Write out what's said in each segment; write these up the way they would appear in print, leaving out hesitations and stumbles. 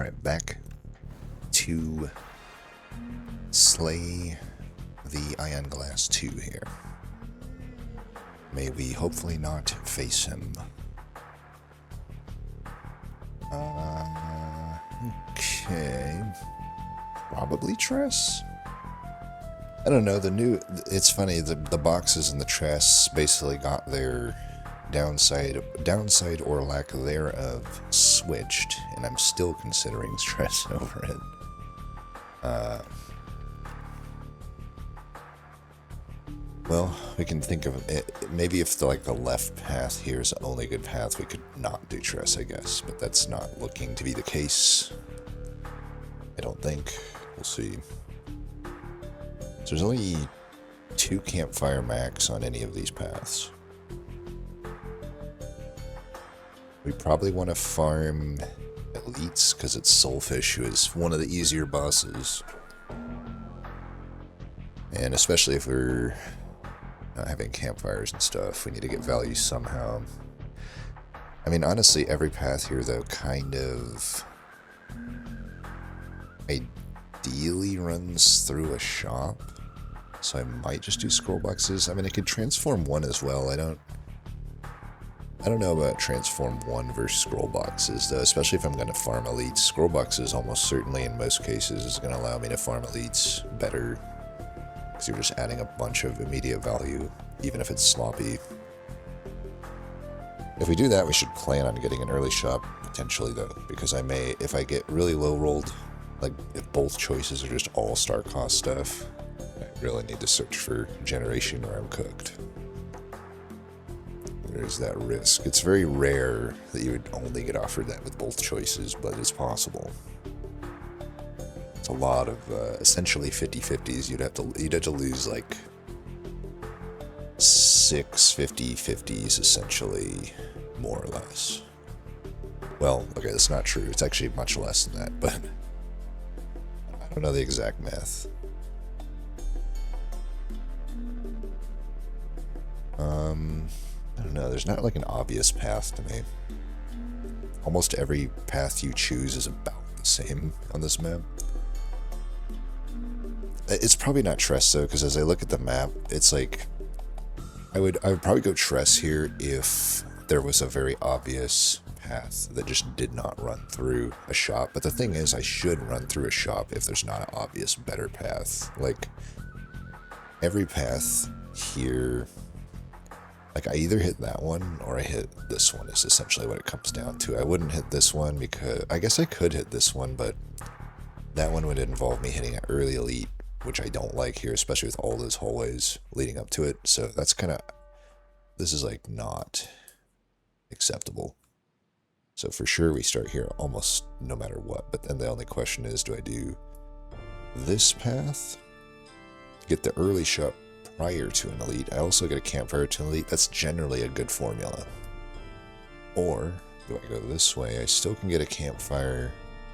Alright, back to slay the Ion Glass 2 here. May we hopefully not face him. Okay. Probably Tress? I don't know, it's funny, the boxes and the Tress basically got their downside or lack thereof switched, and I'm still considering Tress over it. Well, we can think of it, maybe if the left path here is the only good path, we could not do Tress, I guess, but that's not looking to be the case. I don't think. We'll see. So there's only 2 campfire max on any of these paths. We probably want to farm elites because it's Soulfish, who is one of the easier bosses. And especially if we're not having campfires and stuff, we need to get value somehow. I mean, honestly, every path here, though, kind of ideally runs through a shop. So I might just do scroll boxes. I mean, I could transform one as well. I don't know about transform 1 versus scroll boxes, though, especially if I'm going to farm elites. Scroll boxes almost certainly in most cases is going to allow me to farm elites better, because you're just adding a bunch of immediate value, even if it's sloppy. If we do that, we should plan on getting an early shop, potentially, though, because I may, if I get really low rolled, like if both choices are just all star cost stuff, I really need to search for generation where I'm cooked. There's that risk. It's very rare that you would only get offered that with both choices, but it's possible. It's a lot of essentially 50-50s. You'd have to lose like 6 50-50s essentially, more or less. Well, okay, that's not true. It's actually much less than that, but I don't know the exact math. I don't know, there's not like an obvious path to me. Almost every path you choose is about the same on this map. It's probably not Tress though, because as I look at the map, it's like I would probably go Tress here if there was a very obvious path that just did not run through a shop. But the thing is, I should run through a shop if there's not an obvious better path. Like every path here, like I either hit that one or I hit this one is essentially what it comes down to. I wouldn't hit this one because I guess I could hit this one, but that one would involve me hitting an early elite, which I don't like here, especially with all those hallways leading up to it. So that's kind of, this is like not acceptable. So for sure we start here almost no matter what. But then the only question is, do I do this path, get the early shop prior to an elite? I also get a campfire to an elite. That's generally a good formula. Or do I go this way? I still can get a campfire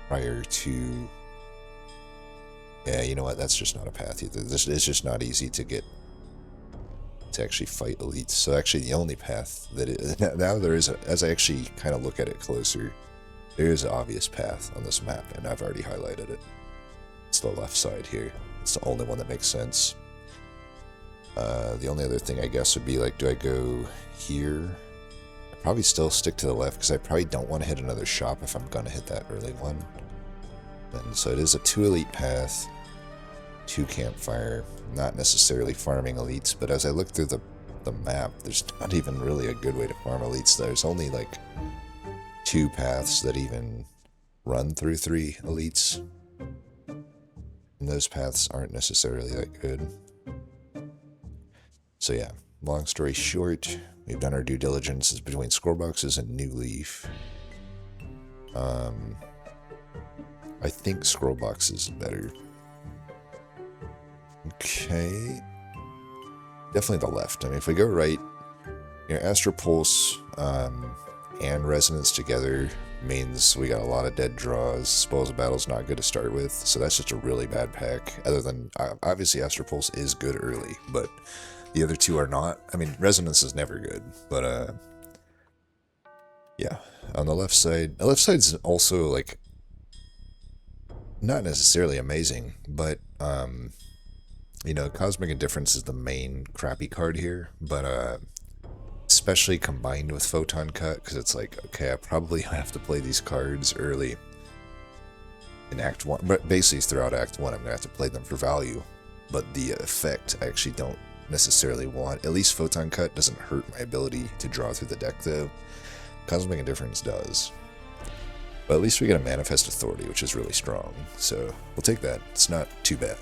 prior to... Yeah, you know what? That's just not a path either. It's just not easy to get to actually fight elites. So actually the only path that now there is, as I actually kind of look at it closer, there is an obvious path on this map, and I've already highlighted it. It's the left side here. It's the only one that makes sense. The only other thing I guess would be like, do I go here? I'd probably still stick to the left because I probably don't want to hit another shop if I'm going to hit that early one. And so it is a 2 elite path, 2 campfire, not necessarily farming elites, but as I look through the map, there's not even really a good way to farm elites. There's only like 2 paths that even run through 3 elites, and those paths aren't necessarily that good. So yeah, long story short, we've done our due diligence between scroll boxes and New Leaf. I think scroll boxes is better. Okay. Definitely the left. I mean, if we go right, you know, Astral Pulse and Resonance together means we got a lot of dead draws. Spoils of Battle's not good to start with, so that's just a really bad pack. Other than, obviously Astral Pulse is good early, but the other 2 are not. I mean, Resonance is never good, but yeah. On the left side's also like not necessarily amazing, but you know, Cosmic Indifference is the main crappy card here, but especially combined with Photon Cut, because it's like, okay, I probably have to play these cards early in Act 1, but basically throughout Act 1 I'm going to have to play them for value, but the effect I actually don't necessarily want. At least Photon Cut doesn't hurt my ability to draw through the deck though. Cosmic Indifference does. But at least we get a Manifest Authority, which is really strong, so we'll take that. It's not too bad.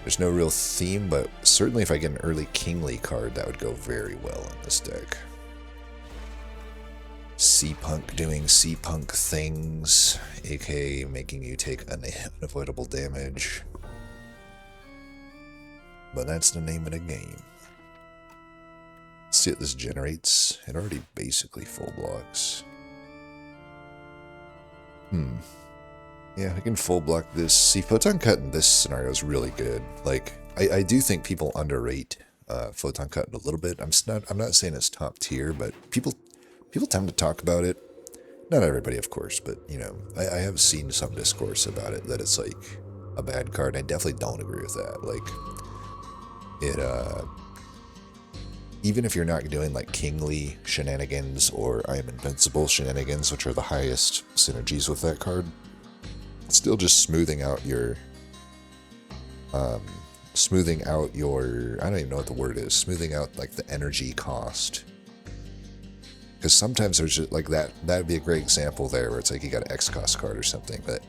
There's no real theme, but certainly if I get an early Kingly card, that would go very well in this deck. Sea-Punk doing Sea-Punk things, aka making you take unavoidable damage. But that's the name of the game. Let's see what this generates. It already basically full blocks. Yeah, I can full block this. See, Photon Cut in this scenario is really good. Like, I do think people underrate Photon Cut a little bit. I'm not saying it's top tier, but people tend to talk about it. Not everybody, of course, but you know, I have seen some discourse about it that it's like a bad card. I definitely don't agree with that. Like, it even if you're not doing like Kingly shenanigans or I Am Invincible shenanigans, which are the highest synergies with that card, it's still just smoothing out your, I don't even know what the word is, smoothing out like the energy cost. Because sometimes there's just like that would be a great example there where it's like you got an X cost card or something that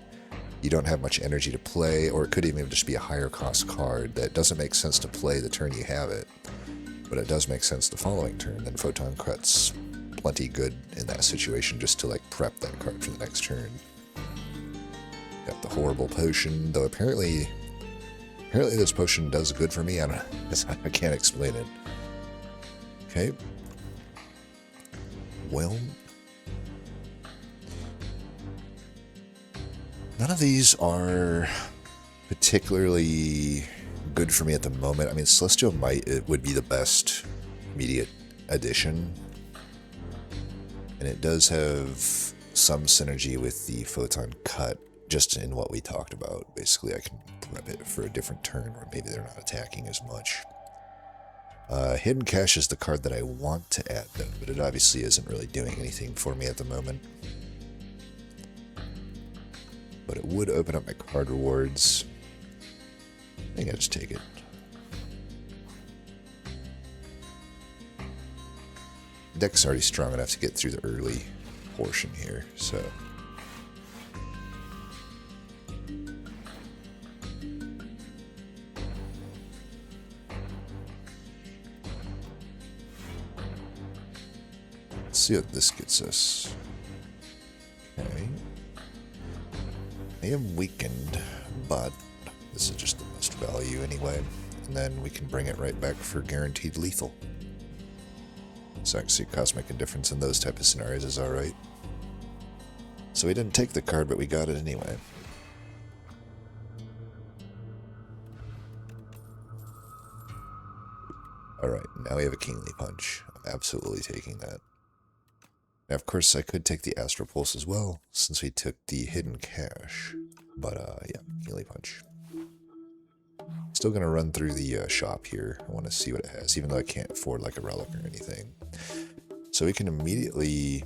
you don't have much energy to play, or it could even just be a higher cost card that doesn't make sense to play the turn you have it. But it does make sense the following turn, then Photon Cut's plenty good in that situation just to like prep that card for the next turn. Got the horrible potion, though apparently this potion does good for me. I can't explain it. Okay. Well, none of these are particularly good for me at the moment. I mean, Celestial Might, it would be the best immediate addition. And it does have some synergy with the Photon Cut, just in what we talked about. Basically, I can prep it for a different turn where maybe they're not attacking as much. Hidden Cache is the card that I want to add, though, but it obviously isn't really doing anything for me at the moment. But it would open up my card rewards. I think I'll just take it. The deck's already strong enough to get through the early portion here, so... Let's see what this gets us. Okay. I am weakened, but this is just the most value anyway. And then we can bring it right back for guaranteed lethal. So actually Cosmic Indifference in those type of scenarios is alright. So we didn't take the card, but we got it anyway. Alright, now we have a Kingly Punch. I'm absolutely taking that. Now, of course, I could take the Astral Pulse as well, since we took the Hidden Cache. But, yeah, Kingly Punch. Still gonna run through the shop here. I want to see what it has, even though I can't afford, like, a relic or anything. So we can immediately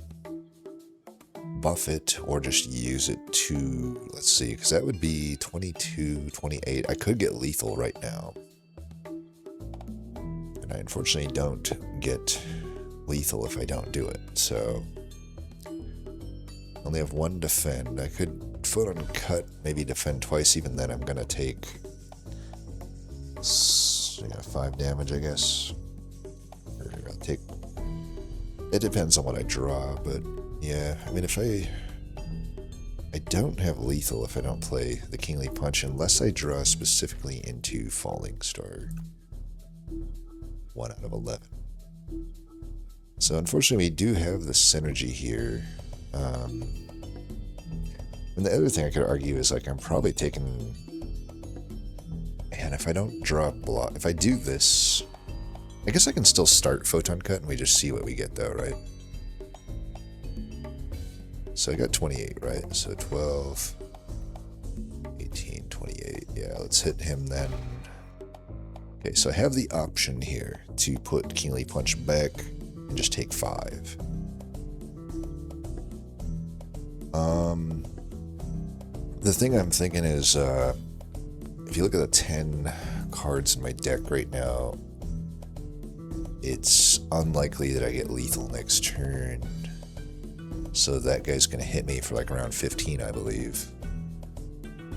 buff it, or just use it to, let's see, because that would be 22, 28. I could get lethal right now. And I unfortunately don't get lethal if I don't do it, so I only have one defend. I could Photon Cut, maybe defend twice. Even then I'm gonna take 5 damage, I guess. Or I'll take, it depends on what I draw, but yeah, I mean, if I don't have lethal if I don't play the Kingly Punch unless I draw specifically into Falling Star. 1 out of 11. So unfortunately we do have the synergy here. And the other thing I could argue is like I'm probably taking... Man, if I don't draw block... If I do this... I guess I can still start Photon Cut and we just see what we get though, right? So I got 28, right? So 12, 18, 28. Yeah, let's hit him then. Okay, so I have the option here to put Kingly Punch back and just take 5. The thing I'm thinking is, if you look at the 10 cards in my deck right now, it's unlikely that I get lethal next turn. So that guy's going to hit me for like around 15, I believe.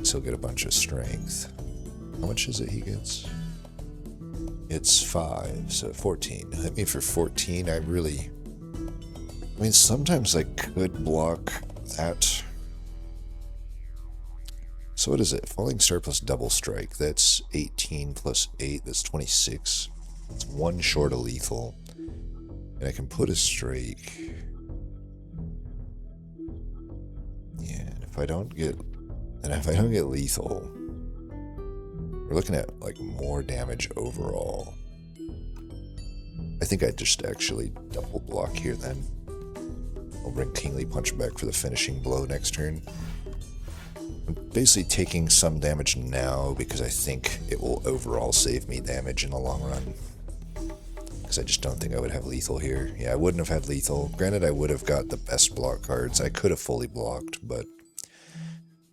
So he'll get a bunch of strength. How much is it he gets? It's 5, so 14. Hit me for 14, I mean, sometimes I could block that. So what is it? Falling Star plus double strike. That's 18 plus 8. That's 26. It's 1 short of lethal. And I can put a strike. Yeah, and if I don't get lethal, we're looking at like more damage overall. I think I just actually double block here then. I'll bring Kingly Punch back for the finishing blow next turn. I'm basically taking some damage now because I think it will overall save me damage in the long run. Because I just don't think I would have lethal here. Yeah, I wouldn't have had lethal. Granted, I would have got the best block cards. I could have fully blocked, but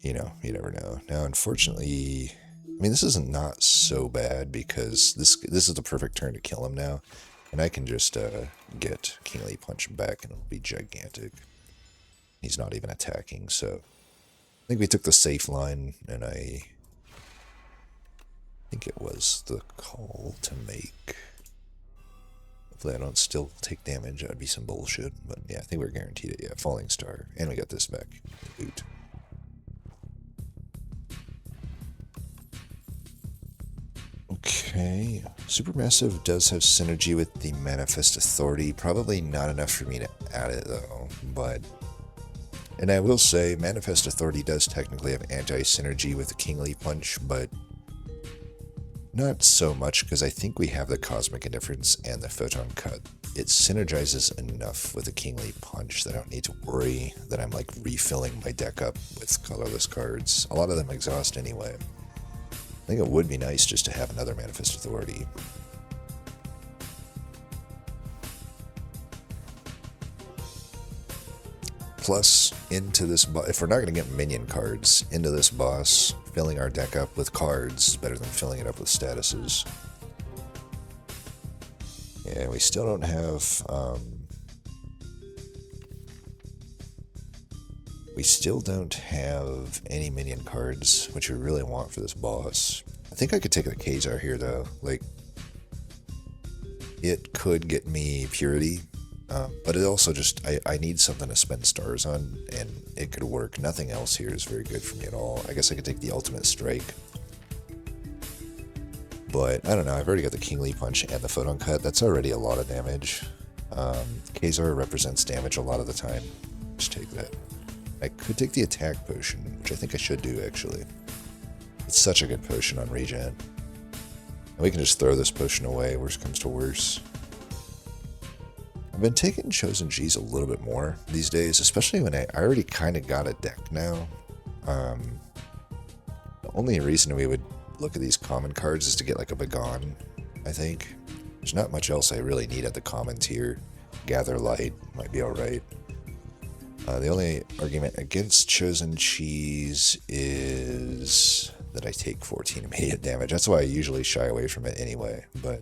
you know, you never know. Now, unfortunately, I mean, this is not so bad because this is the perfect turn to kill him now. And I can just get Kingly Punch back and it'll be gigantic. He's not even attacking, so I think we took the safe line, and I think it was the call to make. Hopefully I don't still take damage. That would be some bullshit, but yeah, I think we're guaranteed it. Yeah, Falling Star, and we got this back. Loot. Okay, Supermassive does have synergy with the Manifest Authority. Probably not enough for me to add it though, but... And I will say, Manifest Authority does technically have anti-synergy with the Kingly Punch, but not so much because I think we have the Cosmic Indifference and the Photon Cut. It synergizes enough with the Kingly Punch that I don't need to worry that I'm like refilling my deck up with colorless cards. A lot of them exhaust anyway. I think it would be nice just to have another Manifest Authority. Plus, into this if we're not going to get minion cards, into this boss, filling our deck up with cards is better than filling it up with statuses. Yeah, we still don't have... we still don't have any minion cards, which we really want for this boss. I think I could take the Khazar here, though. Like, it could get me Purity, but it also just, I need something to spend stars on, and it could work. Nothing else here is very good for me at all. I guess I could take the Ultimate Strike. But, I don't know, I've already got the Kingly Punch and the Photon Cut. That's already a lot of damage. Khazar represents damage a lot of the time. Just take that. I could take the Attack Potion, which I think I should do, actually. It's such a good potion on Regent. And we can just throw this potion away, worst comes to worst. I've been taking Chosen G's a little bit more these days, especially when I already kind of got a deck now. The only reason we would look at these common cards is to get like a Begone, I think. There's not much else I really need at the common tier. Gather Light might be alright. The only argument against Chosen Cheese is that I take 14 immediate damage. That's why I usually shy away from it anyway, but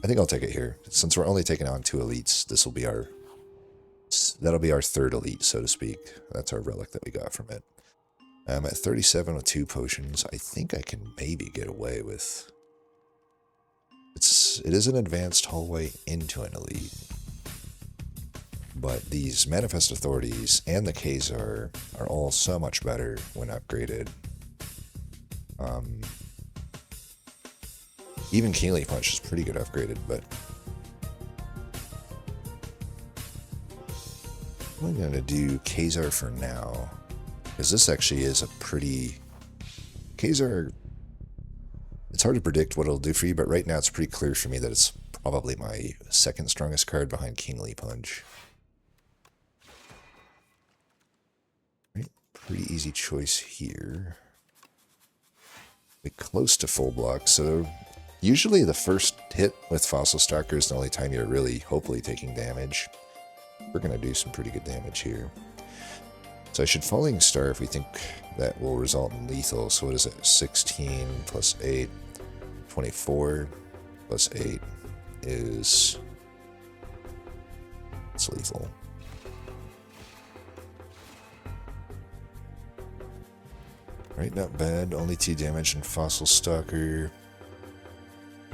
I think I'll take it here. Since we're only taking on 2 elites, that'll be our 3rd elite, so to speak. That's our relic that we got from it. I'm at 37 with 2 potions. I think I can maybe get away with... It is an advanced hallway into an elite. But these Manifest Authorities and the Khazar are all so much better when upgraded. Even Kingly Punch is pretty good upgraded, but... I'm going to do Khazar for now. Because this actually is a pretty... Khazar... It's hard to predict what it'll do for you, but right now it's pretty clear for me that it's probably my 2nd strongest card behind Kingly Punch. pretty easy choice here. We're close to full block, so usually the first hit with Fossil Stalker is the only time you're really, hopefully, taking damage. We're going to do some pretty good damage here. So I should Falling Star if we think that will result in lethal. So what is it? 16 plus 8, 24 plus 8 is... it's lethal. Right, not bad. Only 2 damage in Fossil Stalker.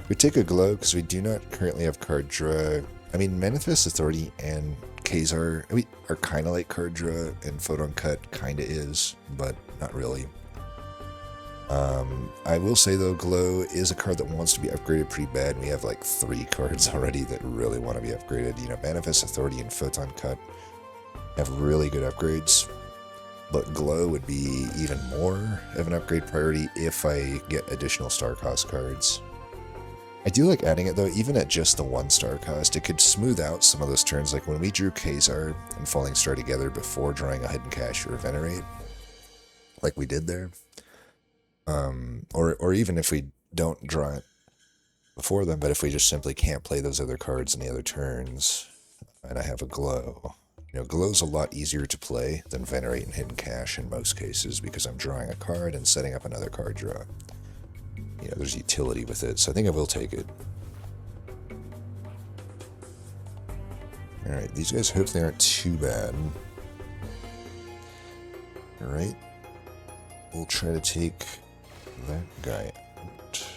We take a glow because we do not currently have card draw. I mean, Manifest Authority and Khazar are kind of like card draw, and Photon Cut kind of is, but not really. I will say though, Glow is a card that wants to be upgraded pretty bad, and we have like 3 cards already that really want to be upgraded. You know, Manifest Authority and Photon Cut have really good upgrades, but Glow would be even more of an upgrade priority if I get additional star cost cards. I do like adding it though, even at just the 1 star cost. It could smooth out some of those turns, like when we drew Khazar and Falling Star together before drawing a Hidden Cache or a Venerate, like we did there. Or even if we don't draw it before them, but if we just simply can't play those other cards in the other turns, and I have a Glow. You know, Glow's a lot easier to play than Venerate and Hidden Cache in most cases, because I'm drawing a card and setting up another card draw. You know, there's utility with it, so I think I will take it. Alright, these guys hopefully aren't too bad. Alright. We'll try to take that guy out.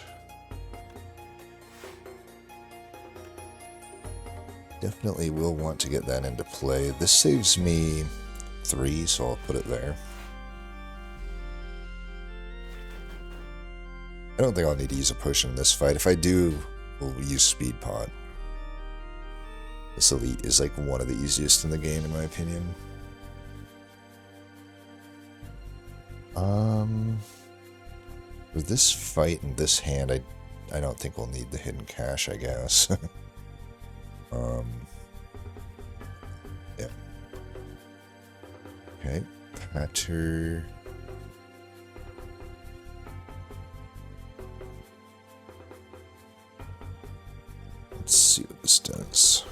Definitely will want to get that into play. This saves me 3, so I'll put it there. I don't think I'll need to use a potion in this fight. If I do, we'll use Speed Pot. This elite is like one of the easiest in the game, in my opinion. For this fight and this hand, I don't think we'll need the Hidden Cache, I guess. Yeah. Okay, Patter. Let's see what this does.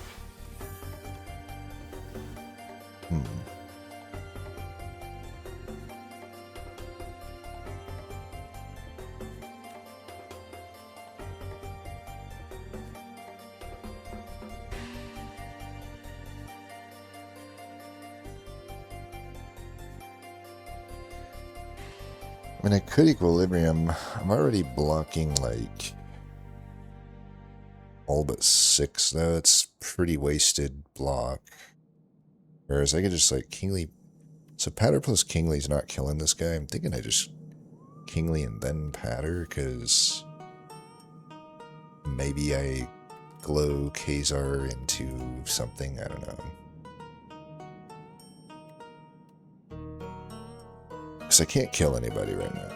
I mean, I could Equilibrium. I'm already blocking, like, all but 6, though. It's pretty wasted block. Whereas I could just, like, Kingly... So Patter plus Kingly's not killing this guy. I'm thinking I just Kingly and then Patter, because maybe I glow Khazar into something. I don't know. Because I can't kill anybody right now.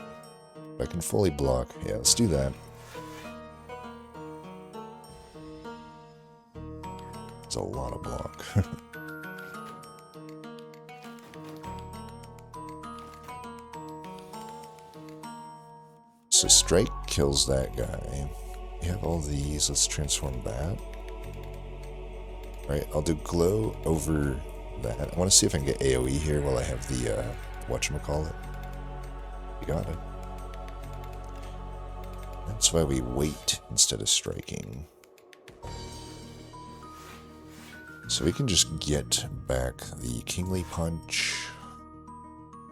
But I can fully block. Yeah, let's do that. It's a lot of block. So Strike kills that guy. We have all these. Let's transform that. Alright, I'll do Glow over that. I want to see if I can get AoE here while I have the, whatchamacallit. We got it. That's why we wait instead of striking. So we can just get back the Kingly Punch.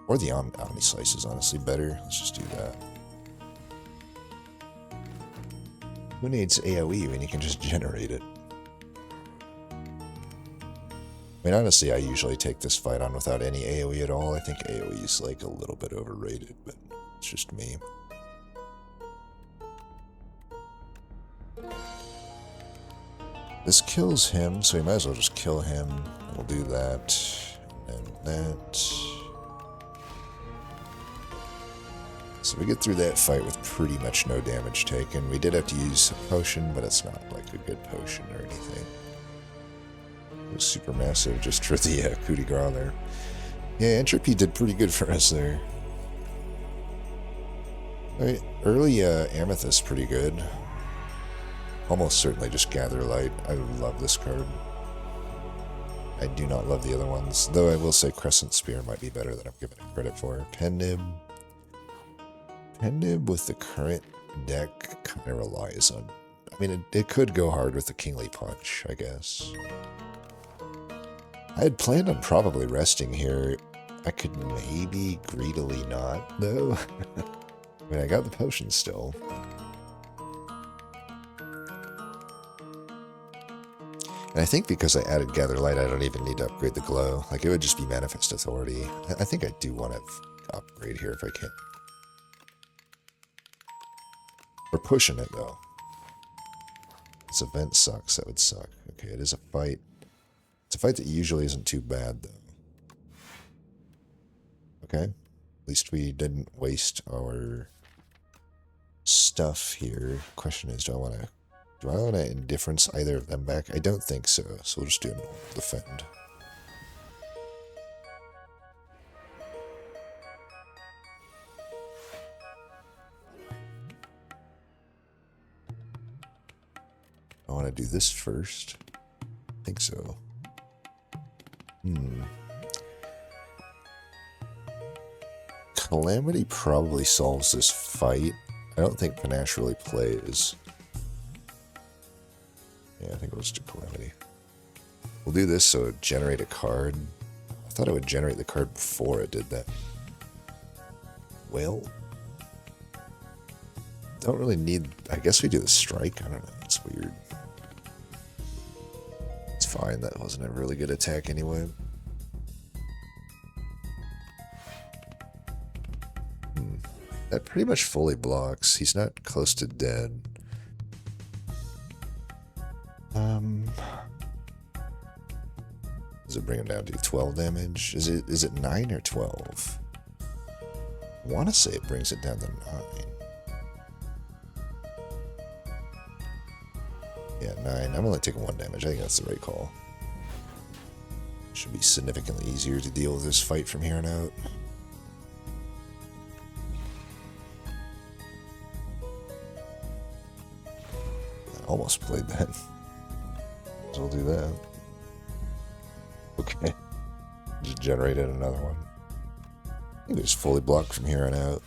Or the Omni Slice is honestly better. Let's just do that. Who needs AoE when you can just generate it? I mean, honestly, I usually take this fight on without any AoE at all. I think AoE is like a little bit overrated, but it's just me. This kills him, so we might as well just kill him. We'll do that, and that. So we get through that fight with pretty much no damage taken. We did have to use a potion, but it's not like a good potion or anything. It was super massive just for the coup de grace there. Yeah, entropy did pretty good for us there. Alright, early amethyst pretty good. Almost certainly just gather light. I love this card. I do not love the other ones, though I will say Crescent Spear might be better than I'm giving it credit for. Pen Nib. Pen Nib with the current deck kind of relies on... I mean, it could go hard with the Kingly Punch, I guess. I had planned on probably resting here. I could maybe greedily not, though. I mean, I got the potion still. And I think because I added Gather Light, I don't even need to upgrade the Glow. Like, it would just be Manifest Authority. I think I do want to upgrade here if I can. We're pushing it, though. This event sucks. That would suck. Okay, it is a fight. It's a fight that usually isn't too bad, though. Okay. At least we didn't waste our stuff here. Question is, do I want to indifference either of them back? I don't think so, so we'll just do a normal defend. I want to do this first. I think so. Calamity probably solves this fight. I don't think Panache really plays. Yeah, I think we'll just do Calamity. We'll do this so it generate a card. I thought it would generate the card before it did that. Well, don't really need... I guess we do the strike. I don't know. It's weird. It's fine. That wasn't a really good attack anyway. That pretty much fully blocks. He's not close to dead. Does it bring him down to 12 damage? Is it 9 or 12? I want to say it brings it down to 9. Yeah, 9. I'm only taking 1 damage. I think that's the right call. Should be significantly easier to deal with this fight from here on out. Almost played that. So we'll do that. Okay. Just generated another one. I think it's fully blocked from here on out.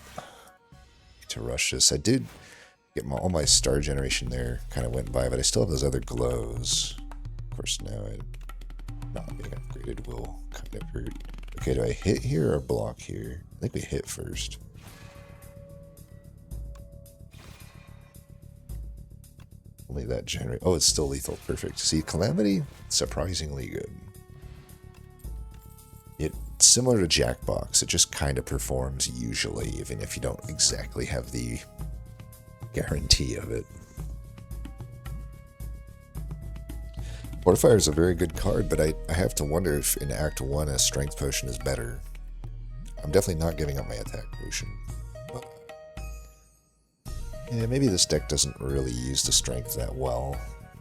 To rush this. I did get all my star generation there. Kind of went by, but I still have those other glows. Of course, now not being upgraded will kind of hurt. Okay, do I hit here or block here? I think we hit first. Only that generate. Oh, it's still lethal. Perfect. See, Calamity, surprisingly good. It's similar to Jackbox. It just kind of performs usually, even if you don't exactly have the guarantee of it. Fortifier is a very good card, but I have to wonder if in Act 1 a Strength Potion is better. I'm definitely not giving up my Attack Potion. Yeah, maybe this deck doesn't really use the strength that well.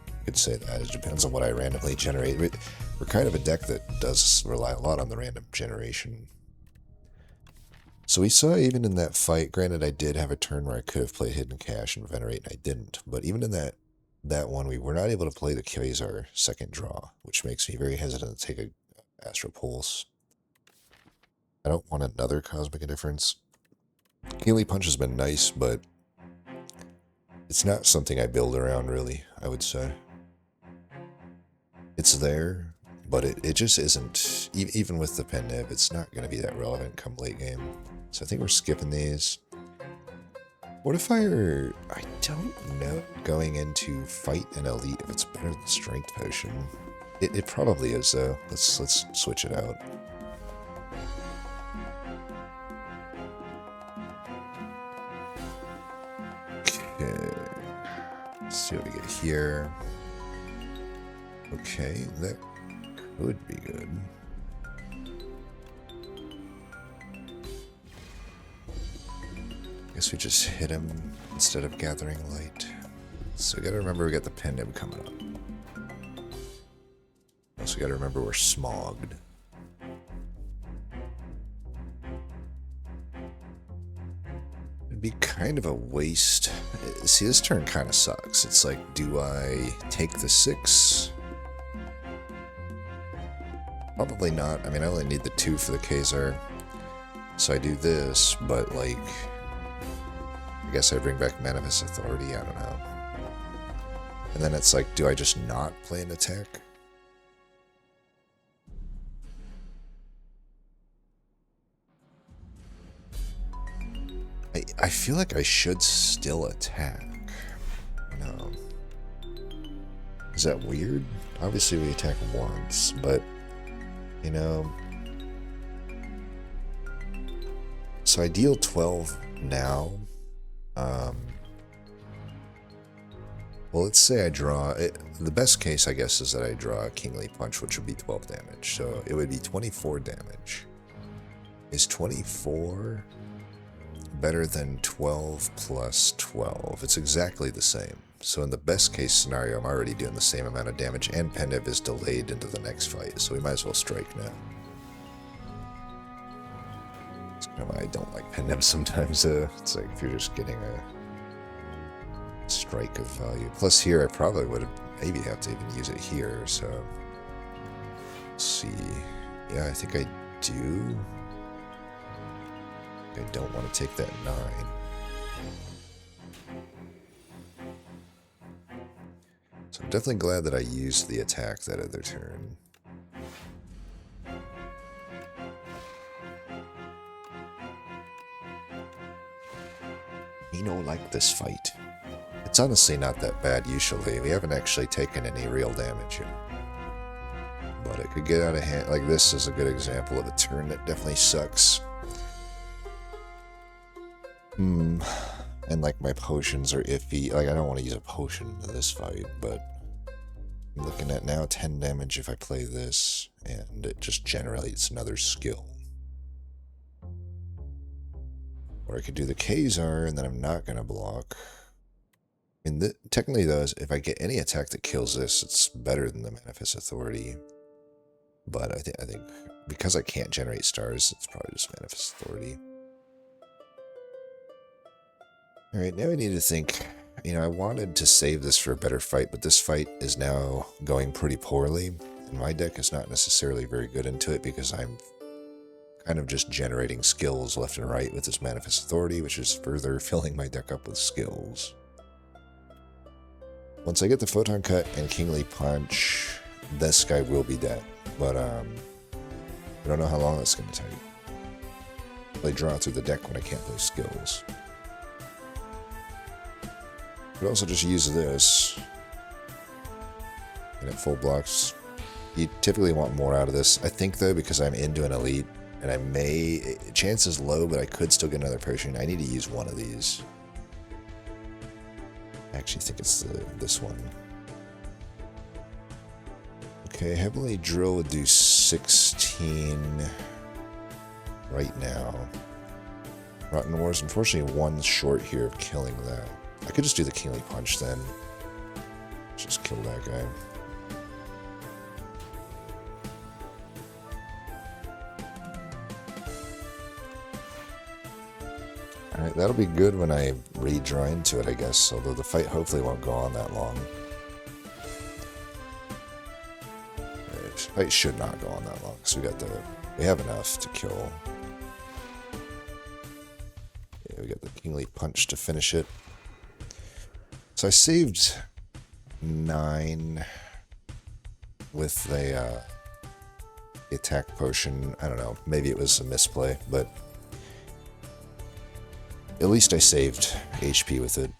You could say that. It depends on what I randomly generate. We're kind of a deck that does rely a lot on the random generation. So we saw even in that fight, granted I did have a turn where I could have played Hidden Cache and Venerate and I didn't, but even in that one we were not able to play the Quasar second draw, which makes me very hesitant to take a Astral Pulse. I don't want another Cosmic Indifference. Kingly Punch has been nice, but it's not something I build around, really, I would say. It's there, but it just isn't, even with the Pen Nib, it's not going to be that relevant come late game. So I think we're skipping these. Fortifier, I don't know going into fight an elite if it's better than Strength Potion. It probably is, though. Let's switch it out. Okay. Let's see what we get here. Okay, that could be good. Guess we just hit him instead of gathering light. So we gotta remember we got the Pen Nib coming up. Also gotta remember we're smogged. It'd be kind of a waste. See, this turn kind of sucks. It's like, do I take the 6? Probably not. I mean, I only need the 2 for the Khazar. So I do this, but like, I guess I bring back Manifest Authority, I don't know. And then it's like, do I just not play an attack? I feel like I should still attack. No. Is that weird? Obviously we attack once, but, you know... So I deal 12 now. Well, let's say I draw... the best case, I guess, is that I draw a Kingly Punch, which would be 12 damage. So it would be 24 damage. Is 24... better than 12 plus 12. It's exactly the same. So in the best case scenario, I'm already doing the same amount of damage, and Pendev is delayed into the next fight, so we might as well strike now. That's kind of why I don't like Pendev sometimes. It's like if you're just getting a strike of value. Plus here, I probably would have maybe have to even use it here, so... Let's see. Yeah, I think I do. I don't want to take that 9. So I'm definitely glad that I used the attack that other turn. You know, like this fight. It's honestly not that bad usually. We haven't actually taken any real damage yet. But it could get out of hand. Like this is a good example of a turn that definitely sucks. And like my potions are iffy. Like I don't want to use a potion in this fight, but I'm looking at now 10 damage if I play this, and it just generates another skill. Or I could do the Khazar, and then I'm not going to block. I mean, technically though, if I get any attack that kills this, it's better than the Manifest Authority. But I think because I can't generate stars, it's probably just Manifest Authority. Alright, now I need to think, you know, I wanted to save this for a better fight, but this fight is now going pretty poorly, and my deck is not necessarily very good into it because I'm kind of just generating skills left and right with this Manifest Authority, which is further filling my deck up with skills. Once I get the Photon Cut and Kingly Punch, this guy will be dead, but I don't know how long that's going to take. I draw through the deck when I can't play skills. Could also just use this. And it full blocks. You typically want more out of this. I think though, because I'm into an elite, and I may, chance is low, but I could still get another potion. I need to use one of these. I actually think it's this one. Okay, Heavenly Drill would do 16 right now. Rotten Wars, unfortunately, one short here of killing that. I could just do the Kingly Punch then. Just kill that guy. Alright, that'll be good when I redraw into it, I guess, although the fight hopefully won't go on that long. The fight should not go on that long, because we have enough to kill. Yeah, we got the Kingly Punch to finish it. So I saved 9 with the attack potion. I don't know, maybe it was a misplay, but at least I saved HP with it.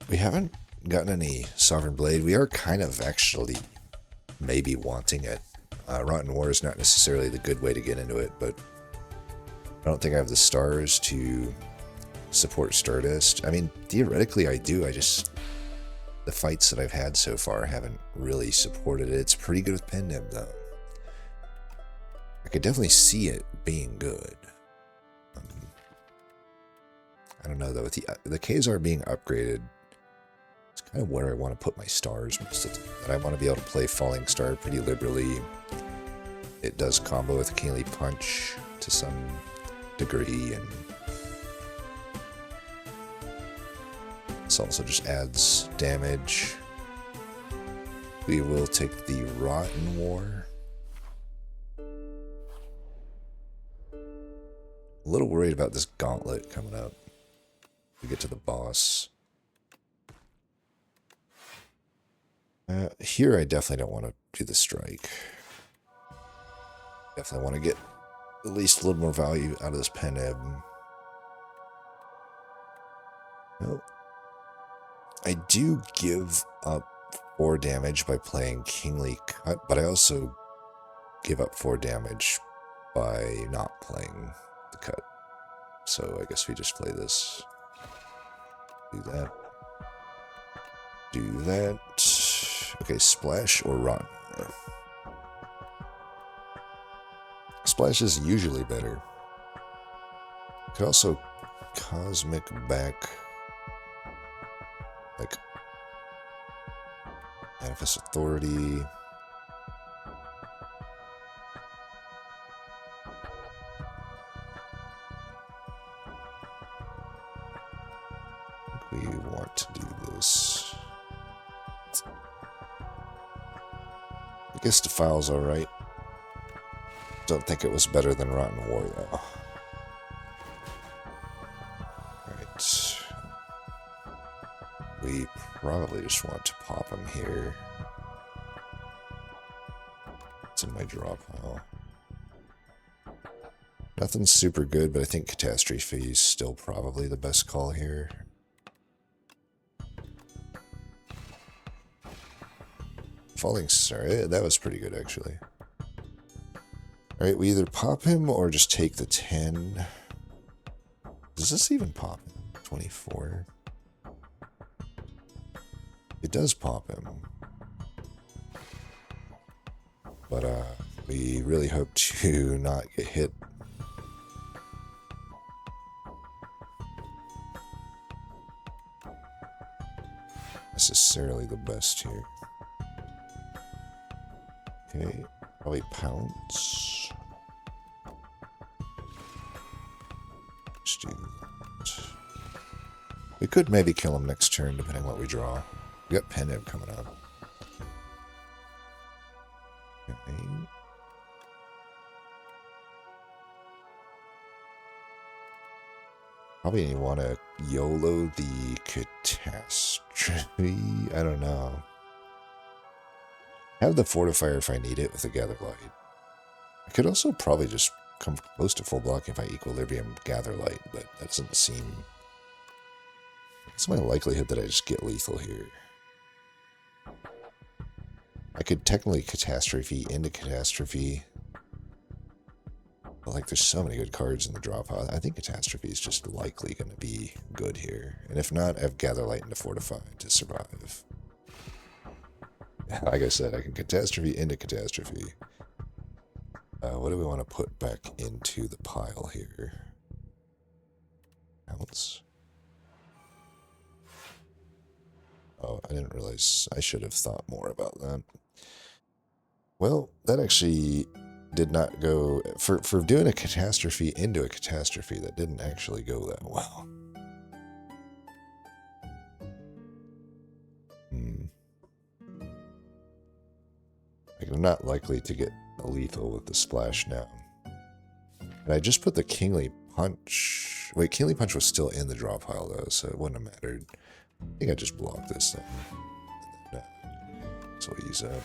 We haven't gotten any Sovereign Blade. We are kind of actually maybe wanting it. Rotten War is not necessarily the good way to get into it, but I don't think I have the stars to support Stardust. I mean, theoretically I do, the fights that I've had so far haven't really supported it. It's pretty good with Pendev though. I could definitely see it being good. I don't know though, with the Khazar being upgraded, it's kind of where I want to put my stars most of the time. And I want to be able to play Falling Star pretty liberally. It does combo with Kingly Punch to some degree, and This also just adds damage. We will take the Rotten War. A little worried about this gauntlet coming up. We get to the boss. Here I definitely don't want to do the strike. Definitely want to get at least a little more value out of this Peneb. Well, I do give up 4 damage by playing Kingly Cut, but I also give up 4 damage by not playing the cut. So I guess we just play this. Do that. Do that. Okay, Splash or Rotten. Splash is usually better. Could also Cosmic back, like Manifest Authority. I think we want to do this. I guess Defile's alright. Don't think it was better than Rotten War, though. Alright. We probably just want to pop him here. It's in my draw pile. Nothing's super good, but I think Catastrophe is still probably the best call here. Falling Star, that was pretty good, actually. Alright, we either pop him or just take the 10. Does this even pop him? 24? It does pop him. But, we really hope to not get hit. Necessarily the best here. Okay, probably Pounce. Let's do that. We could maybe kill him next turn, depending on what we draw. We got Peneb coming up. Okay. Probably want to YOLO the Catastrophe. I don't know. Have the Fortifier if I need it with a Gather Light. I could also probably just come close to full block if I Equilibrium Gather Light, but that doesn't seem... What's my likelihood that I just get lethal here? I could technically Catastrophe into Catastrophe. But like, there's so many good cards in the draw pile. I think Catastrophe is just likely going to be good here. And if not, I have Gather Light into Fortify to survive. Like I said, I can Catastrophe into Catastrophe. What do we want to put back into the pile here? Pounce. Oh, I didn't realize. I should have thought more about that. Well, that actually did not go... For doing a Catastrophe into a Catastrophe, that didn't actually go that well. Like, I'm not likely to get a lethal with the Splash now. And I just put the Kingly Punch... Wait, Kingly Punch was still in the draw pile, though, so it wouldn't have mattered. I think I just blocked this thing. So we'll use that.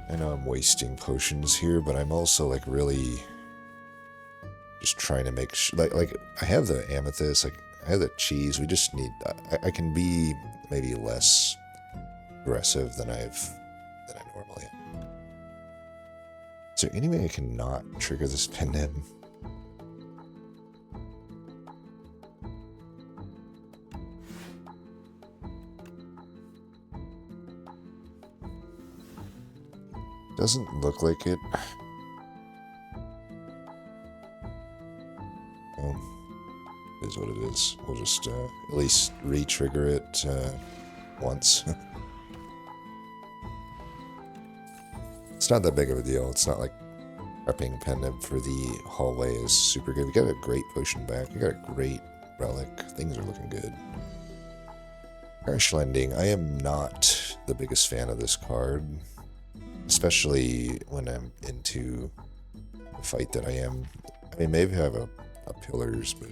I know I'm wasting potions here, but I'm also, like, really just trying to make sure... Like, I have the Amethyst, like, I have the cheese. We just need... I can be maybe less aggressive than I normally am. Is there any way I can not trigger this Peneb? Doesn't look like it. Well, it is what it is. We'll just at least re-trigger it once. It's not that big of a deal. It's not like prepping Peneb for the hallway is super good. We got a great potion back. We got a great relic. Things are looking good. Crash Landing. I am not the biggest fan of this card, especially when I'm into a fight that I am. I mean, maybe I have a Pillars, but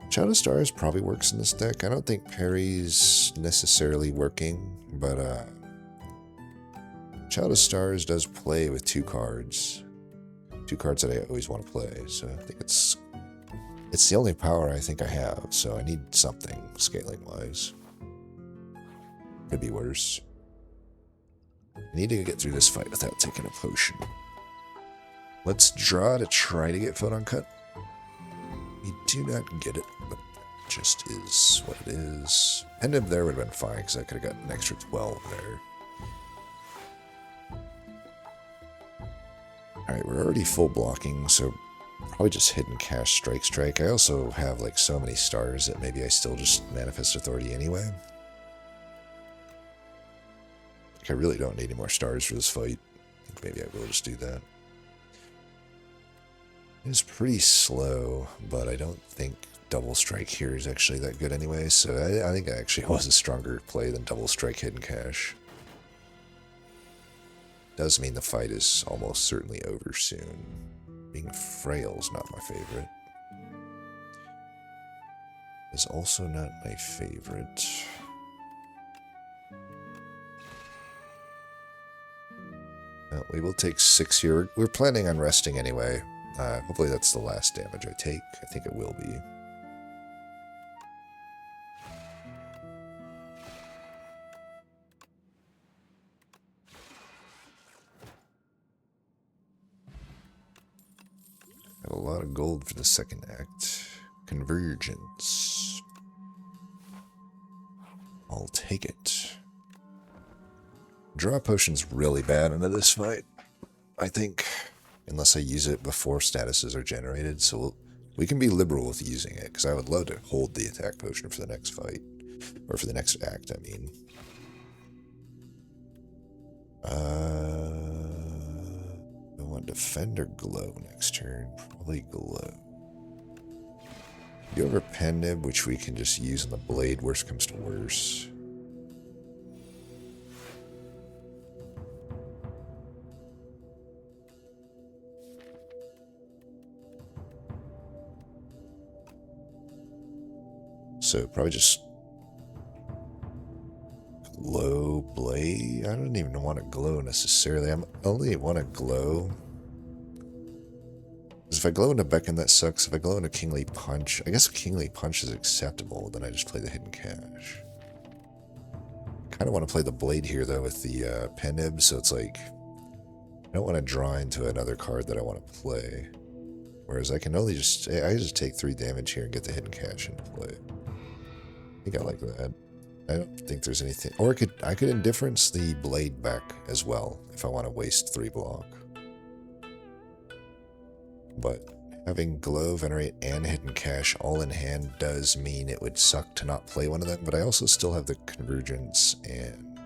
Shadow Stars probably works in this deck. I don't think Parry's necessarily working, but Shadow Stars does play with two cards that I always want to play. So I think it's the only power I think I have. So I need something scaling wise. Could be worse. I need to get through this fight without taking a potion. Let's draw to try to get Photon Cut. We do not get it, but it just is what it is. Penib there would have been fine, because I could have got an extra 12 there. Alright, we're already full blocking, so probably just Hidden Cash Strike. I also have like so many stars that maybe I still just Manifest Authority anyway. Like, I really don't need any more stars for this fight. I think maybe I will just do that. It's pretty slow, but I don't think Double Strike here is actually that good anyway, so I think it actually was a stronger play than Double Strike Hidden Cash. Does mean the fight is almost certainly over soon. Being frail's not my favorite. Is also not my favorite. Well, we will take 6 here. We're planning on resting anyway. Hopefully that's the last damage I take. I think it will be. Have a lot of gold for the second act. Convergence. I'll take it. Draw potion's really bad into this fight, I think. Unless I use it before statuses are generated, so we can be liberal with using it, because I would love to hold the attack potion for the next fight. Or for the next act, I mean. I want Defend or Glow next turn. Probably Glow. Go over Penib, which we can just use on the blade, worst comes to worse. So probably just Glow Blade. I don't even want to Glow necessarily. I only want to Glow. Because if I Glow into Beckon, that sucks. If I Glow into Kingly Punch, I guess Kingly Punch is acceptable. Then I just play the Hidden Cash. I kind of want to play the Blade here though with the Penib, so it's like I don't want to draw into another card that I want to play. Whereas I can only just take 3 damage here and get the Hidden Cash into play. I think I like that. I don't think there's anything... Or I could Indifference the Blade back as well, if I want to waste 3 block. But having Glow, Venerate, and Hidden Cash all in hand does mean it would suck to not play one of them, but I also still have the Convergence and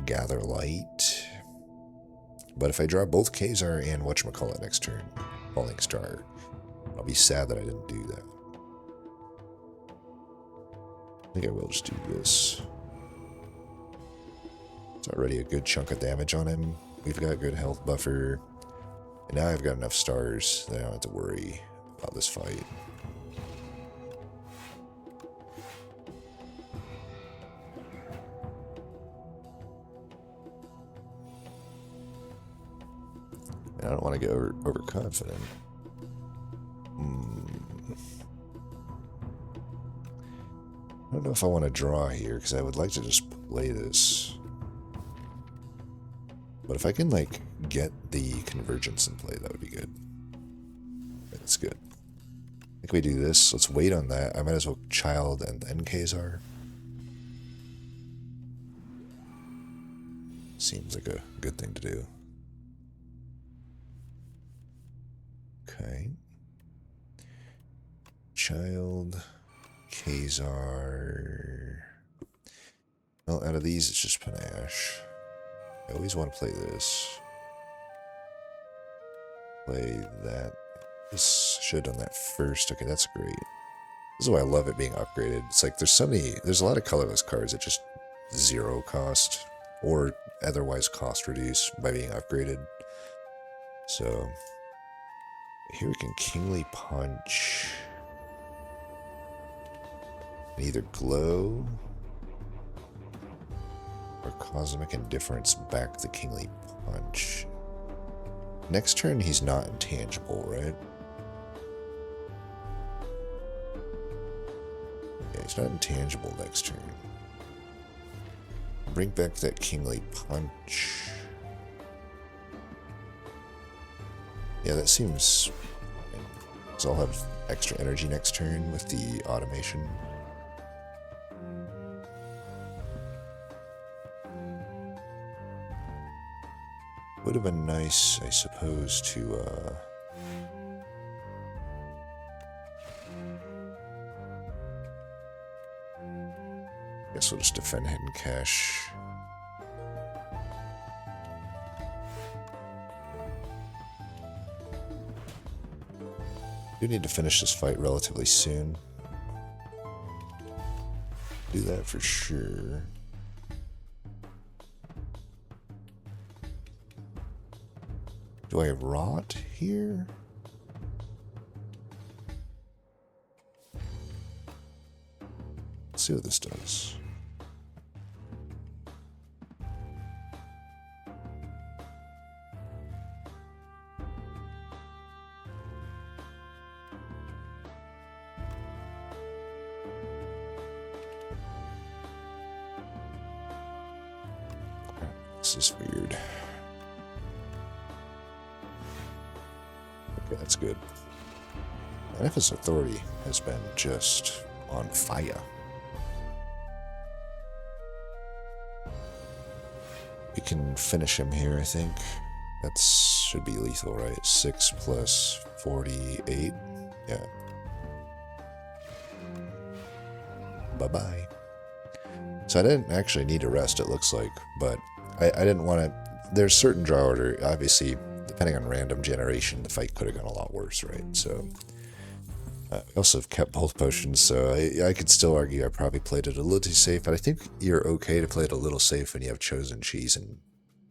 Gather Light. But if I draw both Kazar and whatchamacallit next turn, Falling Star, I'll be sad that I didn't do that. I think I will just do this. It's already a good chunk of damage on him. We've got good health buffer. And now I've got enough stars that I don't have to worry about this fight. And I don't want to get overconfident. I don't know if I want to draw here, because I would like to just play this. But if I can, like, get the Convergence in play, that would be good. That's good. I think we do this. Let's wait on that. I might as well Child and then Kazar. Seems like a good thing to do. Okay. Child... Kazar. Well, out of these, it's just Panache. I always want to play this. Play that. This should have done that first. Okay, that's great. This is why I love it being upgraded. It's like there's a lot of colorless cards that just zero cost or otherwise cost reduce by being upgraded. So here we can Kingly Punch. And either Glow or Cosmic Indifference back the Kingly Punch. Next turn he's not intangible, right? Yeah, he's not intangible next turn. Bring back that Kingly Punch. Yeah, that seems fine. So I'll have extra energy next turn with the automation. Would have been nice, I suppose, to guess we'll just defend Hidden Cache. Do need to finish this fight relatively soon. Do that for sure. Do I rot here? Let's see what this does. This is weird. Okay, that's good. Manifest Authority has been just on fire. We can finish him here, I think. That should be lethal, right? 6 plus 48. Yeah. Bye-bye. So I didn't actually need to rest, it looks like, but I didn't want to... There's certain draw order, obviously, depending on random generation, the fight could have gone a lot worse, right? So, I also have kept both potions, so I could still argue I probably played it a little too safe, but I think you're okay to play it a little safe when you have Chosen Cheese and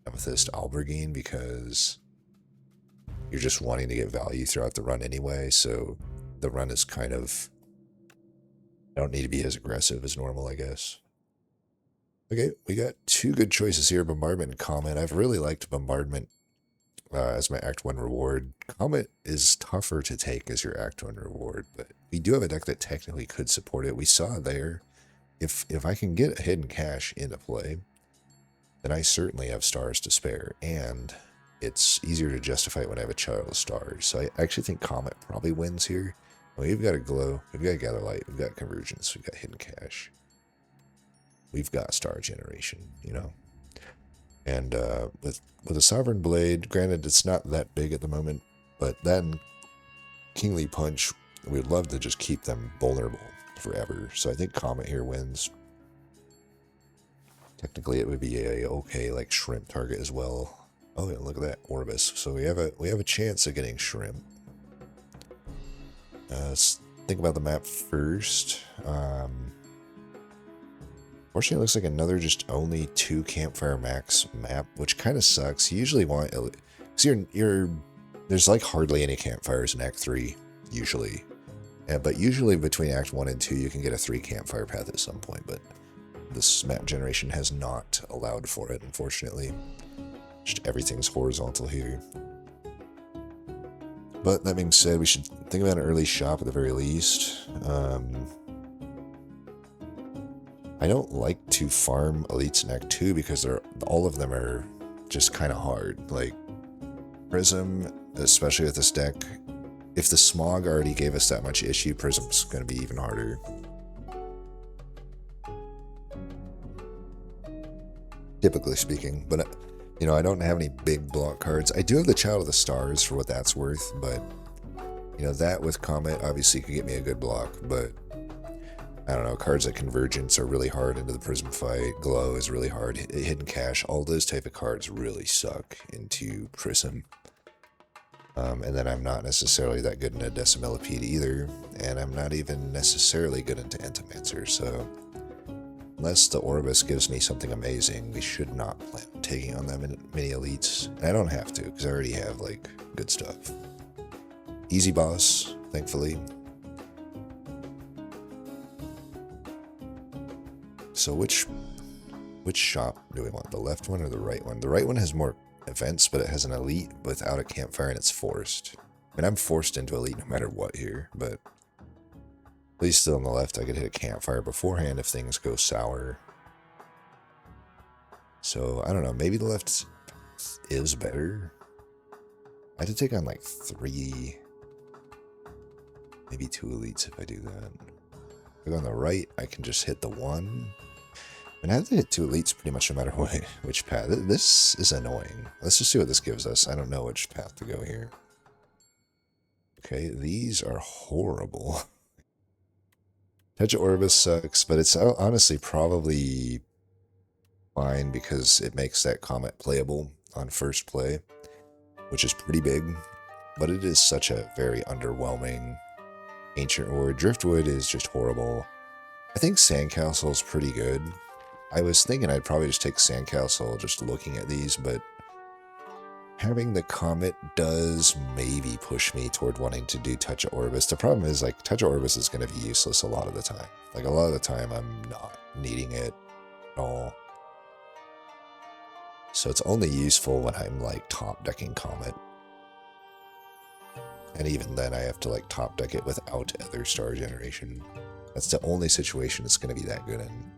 Amethyst Albergine, because you're just wanting to get value throughout the run anyway, so the run is kind of... I don't need to be as aggressive as normal, I guess. Okay, we got two good choices here, Bombardment and Comet. I've really liked Bombardment as my Act 1 reward. Comet is tougher to take as your Act 1 reward, but we do have a deck that technically could support it. We saw there, if I can get a Hidden Cache into play, then I certainly have stars to spare, and it's easier to justify when I have a Child of Stars. So I actually think Comet probably wins here. We've got a Glow, we've got Gather Light, we've got Convergence, we've got Hidden Cache. We've got Star Generation, you know. And with a Sovereign Blade, granted it's not that big at the moment, but then Kingly Punch, we'd love to just keep them vulnerable forever. So I think Comet here wins. Technically it would be a okay like Shrimp target as well. Oh yeah, look at that, Orbis. So we have a chance of getting Shrimp. Let's think about the map first. Fortunately, it looks like another just only 2 Campfire Max map, which kind of sucks. You usually want... Because there's like hardly any campfires in Act 3, usually. But usually between Act 1 and 2, you can get a 3 campfire path at some point, but this map generation has not allowed for it, unfortunately. Just everything's horizontal here. But that being said, we should think about an early shop at the very least. I don't like to farm elites in Act 2 because all of them are just kind of hard. Like, Prism, especially with this deck, if the Smog already gave us that much issue, Prism's going to be even harder. Typically speaking, but, you know, I don't have any big block cards. I do have the Child of the Stars for what that's worth, but, you know, that with Comet obviously could get me a good block, but I don't know, cards like Convergence are really hard into the Prism fight, Glow is really hard, Hidden Cache, all those type of cards really suck into Prism. And then I'm not necessarily that good in a decimillipede either, and I'm not even necessarily good into Antimancer, so unless the Orbis gives me something amazing, we should not plan on taking on them in mini elites. And I don't have to, because I already have, like, good stuff. Easy boss, thankfully. So which shop do we want? The left one or the right one? The right one has more events, but it has an elite without a campfire, and it's forced. I mean, I'm forced into elite no matter what here, but at least still on the left, I could hit a campfire beforehand if things go sour. So, I don't know, maybe the left is better. I had to take on like 3, maybe 2 elites if I do that. If I go on the right, I can just hit the 1. And I have to hit 2 elites pretty much no matter which path. This is annoying. Let's just see what this gives us. I don't know which path to go here. Okay, these are horrible. Touch of Orbis sucks, but it's honestly probably fine because it makes that Comet playable on first play, which is pretty big. But it is such a very underwhelming Ancient Ore. Driftwood is just horrible. I think Sandcastle is pretty good. I was thinking I'd probably just take Sandcastle just looking at these, but having the Comet does maybe push me toward wanting to do Touch of Orbis. The problem is, like, Touch of Orbis is going to be useless a lot of the time. Like, a lot of the time I'm not needing it at all. So it's only useful when I'm, like, top decking Comet. And even then I have to, like, top deck it without other star generation. That's the only situation it's going to be that good in.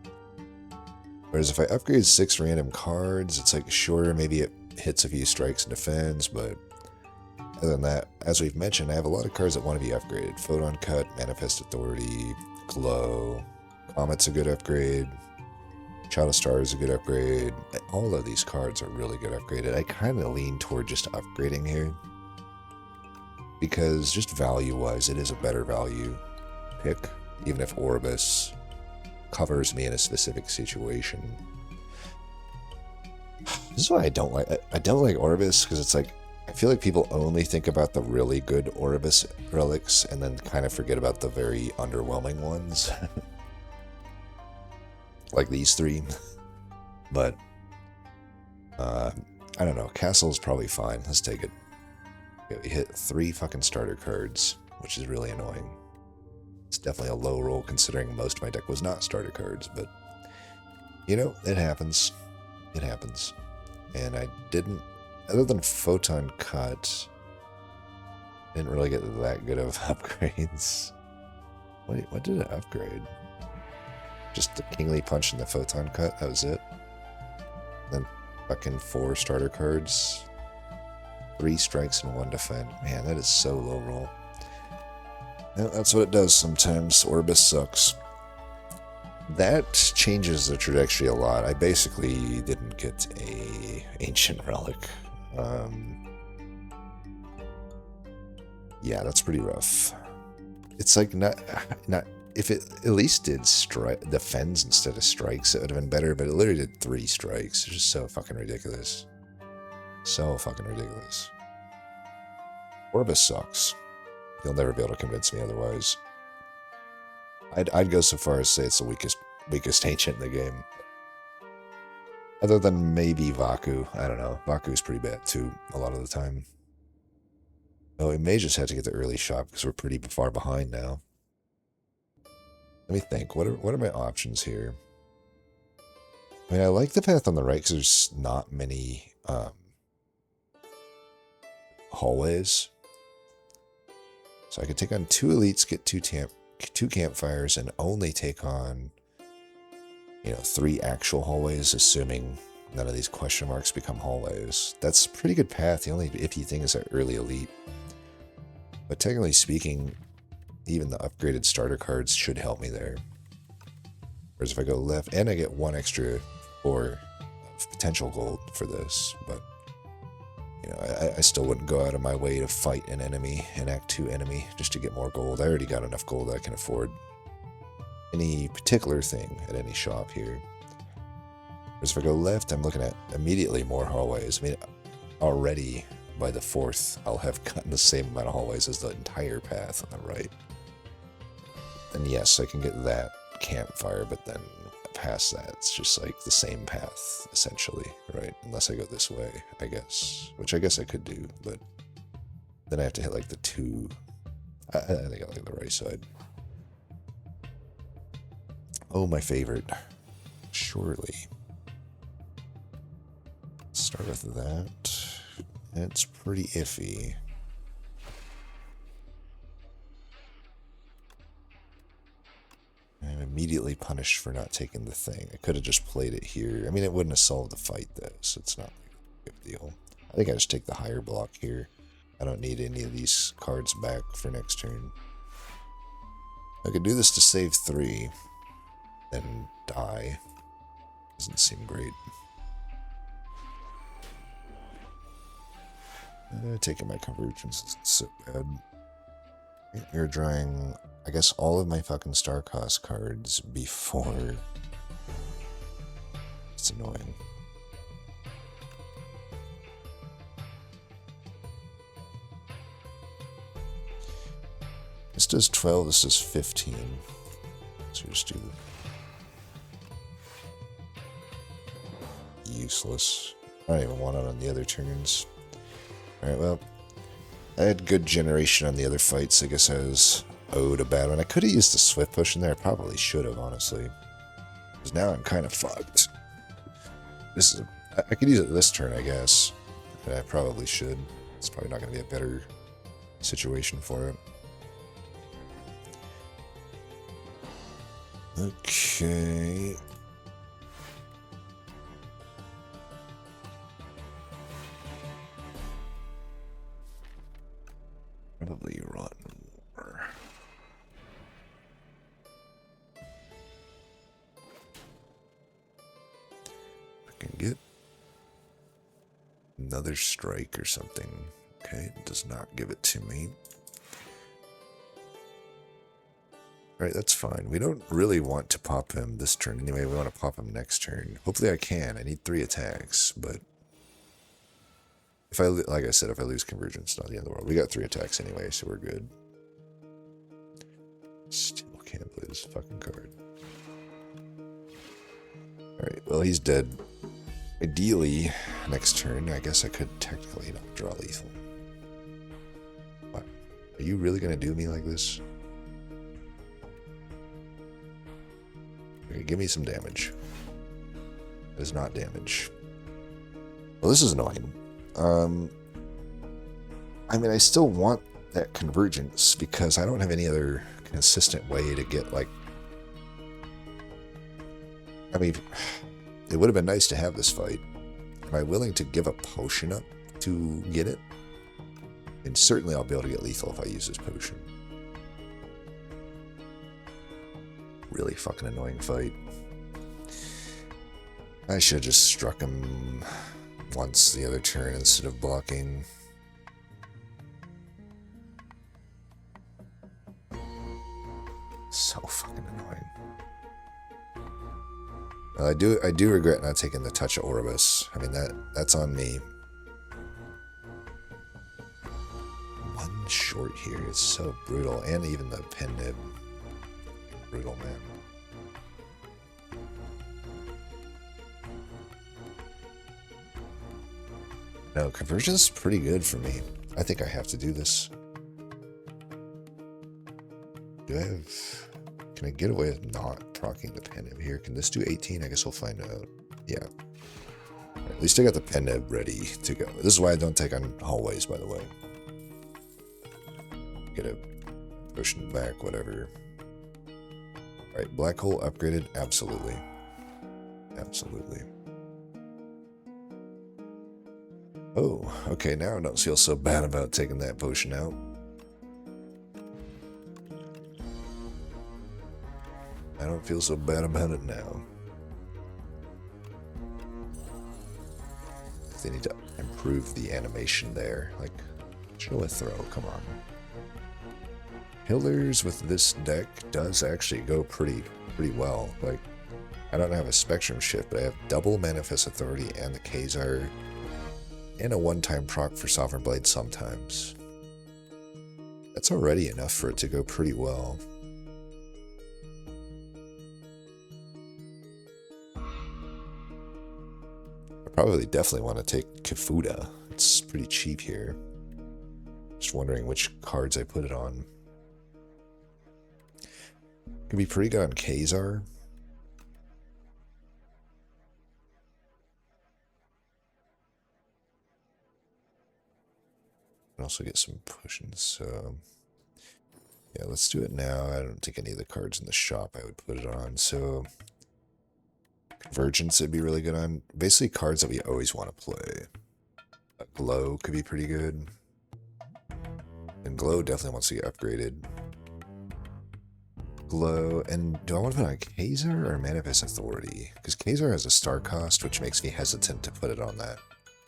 Whereas if I upgrade 6 random cards, it's like, sure, maybe it hits a few strikes and defends, but other than that, as we've mentioned, I have a lot of cards that want to be upgraded. Photon Cut, Manifest Authority, Glow, Comet's a good upgrade, Child of Star is a good upgrade. All of these cards are really good upgraded. I kind of lean toward just upgrading here, because just value-wise, it is a better value pick, even if Orbis covers me in a specific situation. This is why I don't like Orbis, because it's like, I feel like people only think about the really good Orbis relics and then kind of forget about the very underwhelming ones. Like these 3. But, I don't know, Castle's probably fine. Let's take it. Okay, we hit 3 fucking starter cards, which is really annoying. It's definitely a low roll considering most of my deck was not starter cards, but, you know, it happens. It happens. And I didn't, other than Photon Cut, didn't really get that good of upgrades. Wait, what did it upgrade? Just the Kingly Punch and the Photon Cut, that was it? Then fucking 4 starter cards, 3 strikes and 1 defend. Man, that is so low roll. Yeah, that's what it does sometimes. Orbis sucks. That changes the trajectory a lot. I basically didn't get a Ancient Relic. Yeah, that's pretty rough. It's like not if it at least did defends instead of strikes, it would have been better, but it literally did 3 strikes. It's just so fucking ridiculous. So fucking ridiculous. Orbis sucks. You'll never be able to convince me otherwise. I'd go so far as to say it's the weakest ancient in the game. Other than maybe Vaku. I don't know. Vaku's pretty bad too, a lot of the time. Oh, we may just have to get the early shot because we're pretty far behind now. Let me think. What are my options here? I mean, I like the path on the right because there's not many hallways. So I could take on 2 elites, get 2 campfires, and only take on, you know, 3 actual hallways, assuming none of these question marks become hallways. That's a pretty good path. The only iffy thing is that early elite. But technically speaking, even the upgraded starter cards should help me there. Whereas if I go left, and I get 1 extra or potential gold for this, but you know, I still wouldn't go out of my way to fight an enemy, an Act 2 enemy, just to get more gold. I already got enough gold that I can afford any particular thing at any shop here. Whereas if I go left, I'm looking at immediately more hallways. I mean, already by the 4th, I'll have gotten the same amount of hallways as the entire path on the right. And yes, I can get that campfire, but then past that, it's just like the same path, essentially, right? Unless I go this way, I guess. Which I guess I could do, but then I have to hit like the 2. I think I'll hit the right side. Oh, my favorite. Surely. Start with that. It's pretty iffy. I'm immediately punished for not taking the thing. I could have just played it here. I mean, it wouldn't have solved the fight, though, so it's not a big deal. I think I just take the higher block here. I don't need any of these cards back for next turn. I could do this to save 3, then die. Doesn't seem great. Taking my convergence isn't so bad. You're drawing, I guess, all of my fucking star cost cards before. It's annoying. This does 12, this does 15. So just do useless. I don't even want it on the other turns. Alright, well, I had good generation on the other fights. I guess I was owed a bad one. I could have used the swift push in there. I probably should have, honestly. Because now I'm kind of fucked. This is I could use it this turn, I guess. And I probably should. It's probably not going to be a better situation for it. Okay. Probably run more. I can get another strike or something. Okay, it does not give it to me. Alright, that's fine. We don't really want to pop him this turn anyway. We want to pop him next turn. Hopefully I can. I need 3 attacks, but if I, like I said, if I lose convergence, not the end of the world. We got 3 attacks anyway, so we're good. Still can't play this fucking card. Alright, well, he's dead. Ideally, next turn, I guess I could technically not draw lethal. What? Are you really going to do me like this? Okay, give me some damage. It is not damage. Well, this is annoying. I mean, I still want that convergence because I don't have any other consistent way to get, like... I mean, it would have been nice to have this fight. Am I willing to give a potion up to get it? And certainly I'll be able to get lethal if I use this potion. Really fucking annoying fight. I should have just struck him once the other turn instead of blocking. So fucking annoying. Well, I do regret not taking the touch of Orbis. I mean, that's on me. One short here is so brutal, and even the pen nib. Brutal, man. No, convergence is pretty good for me. I think I have to do this. Do I have... Can I get away with not proccing the pen nib here? Can this do 18? I guess we'll find out. Yeah. At least I got the pen nib ready to go. This is why I don't take on hallways, by the way. Get a potion back, whatever. Alright, black hole upgraded? Absolutely. Absolutely. Oh, okay, now I don't feel so bad about taking that potion out. I don't feel so bad about it now. They need to improve the animation there. Like, show a throw, come on. Pillars with this deck does actually go pretty well. Like, I don't have a Spectrum Shift, but I have double Manifest Authority and the Khazar And a one-time proc for Sovereign Blade sometimes. That's already enough for it to go pretty well. I probably definitely want to take Kifuda. It's pretty cheap here. Just wondering which cards I put it on. Could be pretty good on Khazar. And also get some pushing, so yeah, let's do it now. I don't think any of the cards in the shop I would put it on, so Convergence would be really good on. Basically cards that we always want to play. Glow could be pretty good. And Glow definitely wants to get upgraded. Glow, and do I want to put it on Khazar or Manifest Authority? Because Khazar has a star cost, which makes me hesitant to put it on that.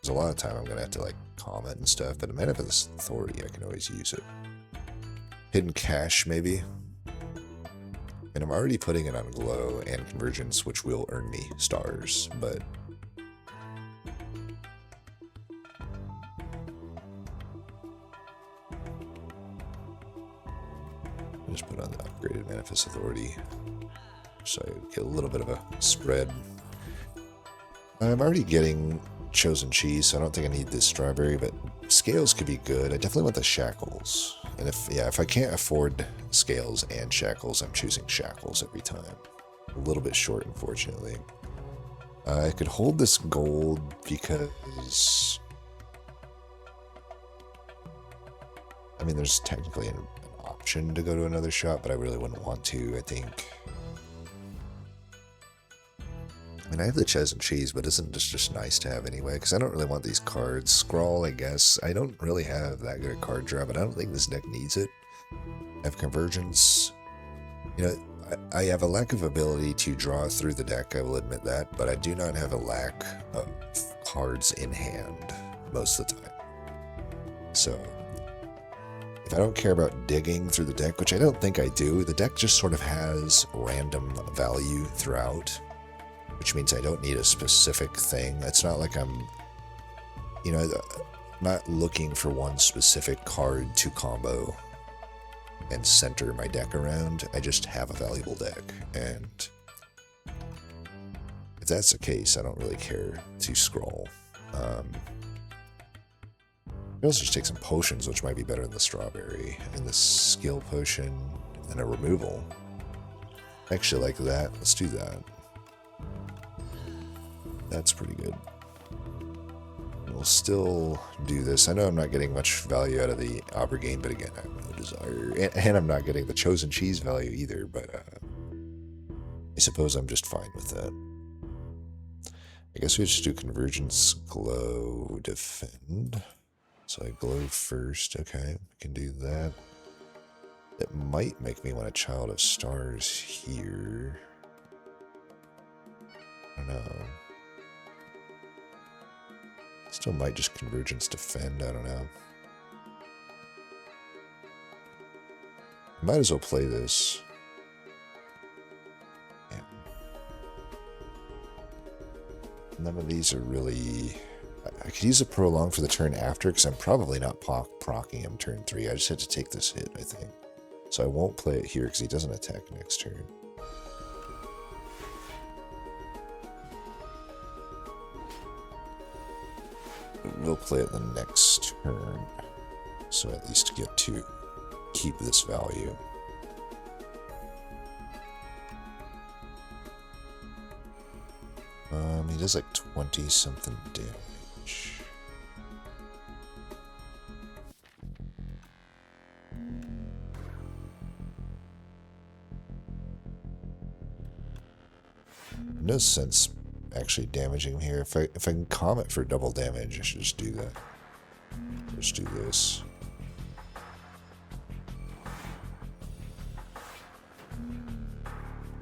There's a lot of time I'm going to have to, like, comment and stuff, but a Manifest Authority, I can always use it. Hidden Cache, maybe? And I'm already putting it on Glow and Convergence, which will earn me stars, but... I'll just put on the upgraded Manifest Authority, so I get a little bit of a spread. I'm already getting Chosen Cheese, so I don't think I need this Strawberry, but Scales could be good. I definitely want the Shackles. And if I can't afford Scales and Shackles, I'm choosing Shackles every time. A little bit short, unfortunately. I could hold this gold because... I mean, there's technically an option to go to another shop, but I really wouldn't want to, I think. I mean, I have the Chosen Cheese, but isn't this just nice to have anyway? Because I don't really want these cards. Scrawl, I guess. I don't really have that good a card draw, but I don't think this deck needs it. I have Convergence. You know, I have a lack of ability to draw through the deck, I will admit that, but I do not have a lack of cards in hand most of the time. So, if I don't care about digging through the deck, which I don't think I do, the deck just sort of has random value throughout. Which means I don't need a specific thing. It's not like I'm, you know, not looking for one specific card to combo and center my deck around. I just have a valuable deck. And if that's the case, I don't really care to scroll. I also just take some potions, which might be better than the Strawberry. And the Skill Potion and a removal. I actually like that. Let's do that. That's pretty good. We'll still do this. I know I'm not getting much value out of the Aubergine, but again, I have no desire. And I'm not getting the Chosen Cheese value either, but I suppose I'm just fine with that. I guess we just do Convergence, Glow, Defend. So I Glow first. Okay, we can do that. It might make me want a Child of Stars here. I don't know. Still might just Convergence Defend, I don't know. Might as well play this. Yeah. None of these are really... I could use a Prolong for the turn after, because I'm probably not procking him turn 3. I just had to take this hit, I think. So I won't play it here, because he doesn't attack next turn. We'll play it the next turn, so at least get to keep this value. He does like 20-something damage. No sense actually damaging him here. If I can comet for double damage, I should just do that. Just do this.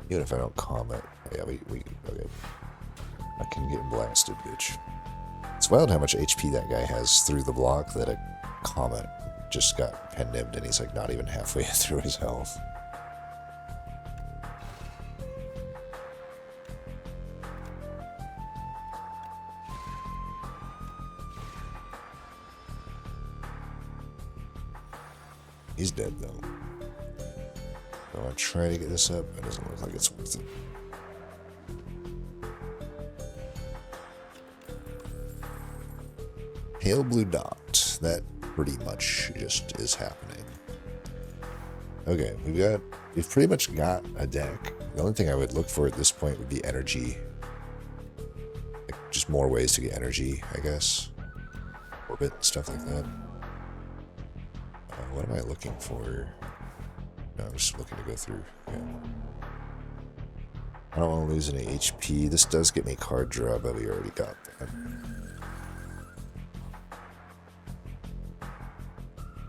Even if I don't comet, yeah, we okay. I can get blasted, bitch. It's wild how much HP that guy has through the block that a comet just got pen-nibbed and he's like not even halfway through his health. He's dead, though. So I'll try to get this up. It doesn't look like it's worth it. Pale blue dot. That pretty much just is happening. Okay, we've pretty much got a deck. The only thing I would look for at this point would be energy. Like, just more ways to get energy, I guess. Orbit, stuff like that. What am I looking for? No, I'm just looking to go through. Yeah. I don't want to lose any HP. This does get me card draw, but we already got that.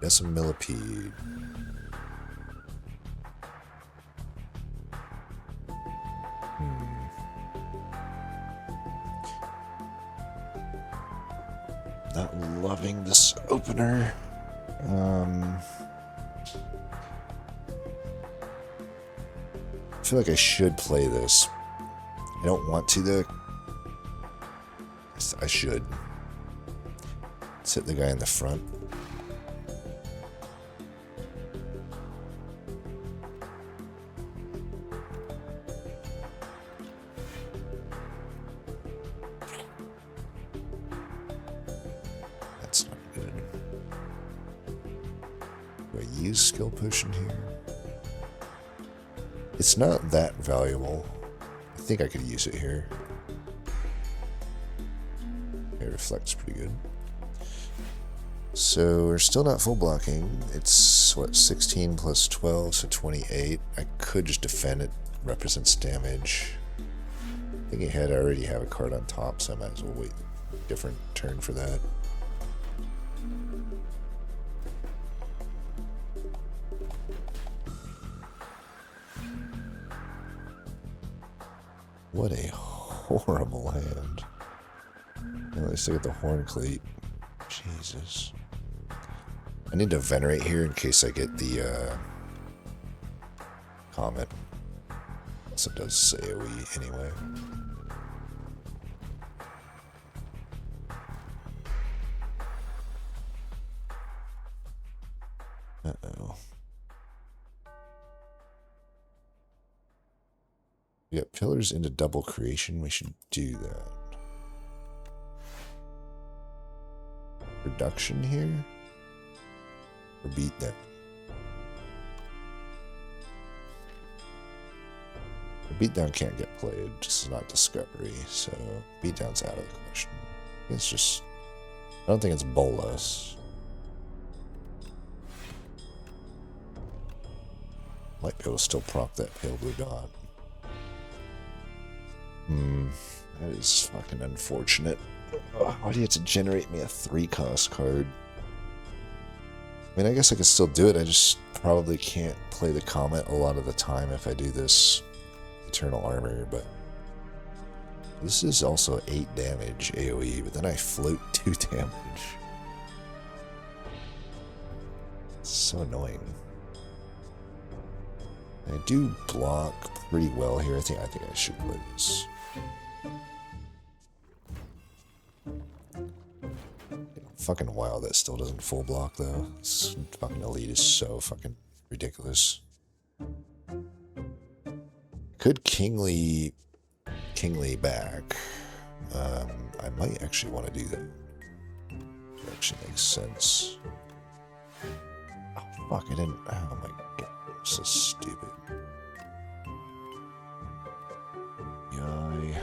Decim Millipede. Not loving this opener. I feel like I should play this. I don't want to, though. I should. Let's hit the guy in the front. That's not good. Do I use skill potion here? It's not that valuable. I think I could use it here. It reflects pretty good. So we're still not full blocking. It's, what, 16 plus 12, so 28. I could just defend it. Represents damage. Thinking ahead, I already have a card on top, so I might as well wait a different turn for that. What a horrible hand. At least I get the horn cleat. Jesus. I need to venerate here in case I get the comet. Unless it does AoE anyway. Uh-oh. We got pillars into double creation. We should do that. Reduction here? Or beat that? Beatdown can't get played, just not discovery, so beatdown's out of the question. It's just, I don't think it's Bolas. Might be able to still proc that pale blue dot. That is fucking unfortunate. Why do you have to generate me a 3-cost card? I mean, I guess I could still do it, I just probably can't play the Comet a lot of the time if I do this Eternal Armor, but this is also 8 damage AoE, but then I float 2 damage. It's so annoying. I do block pretty well here. I think I should play this. Fucking wild that still doesn't full block though. This fucking elite is so fucking ridiculous. Could Kingly back. I might actually want to do that. That actually makes sense. Oh fuck, I didn't. Oh my god, I'm so stupid. Yai.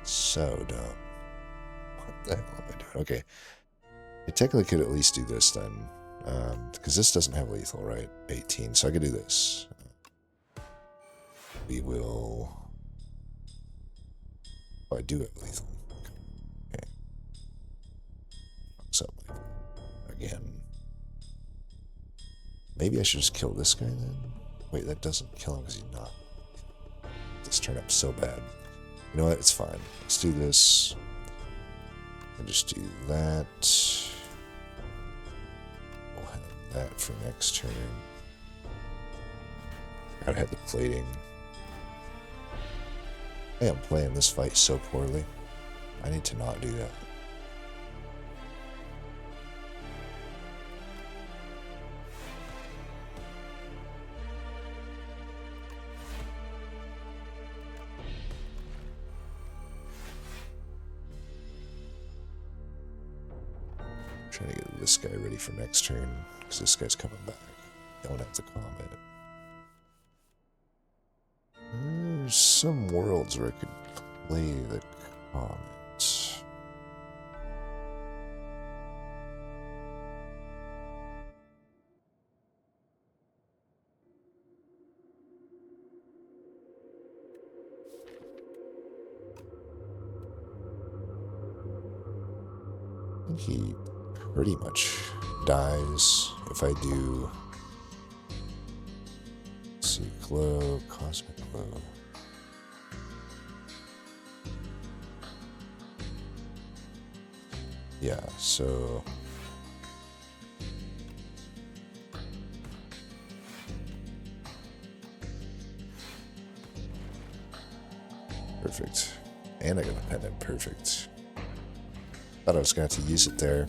So dumb. What the hell am I doing? Okay. I technically could at least do this then. Because this doesn't have lethal, right? 18, so I could do this. We will... Oh, I do have lethal. Okay. Fucks up again. Maybe I should just kill this guy then? Wait, that doesn't kill him because he's not. This turned up so bad. You know what? It's fine. Let's do this. I'll just do that. We'll have that for next turn. Gotta have the plating. I am playing this fight so poorly. I need to not do that. Trying to get this guy ready for next turn, because this guy's coming back. Don't have to comment. There's some worlds where I could play the comment. I think he pretty much dies if I do. Let's see, glow, cosmic glow. Yeah, so perfect. And I got a pendant, perfect. Thought I was going to have to use it there.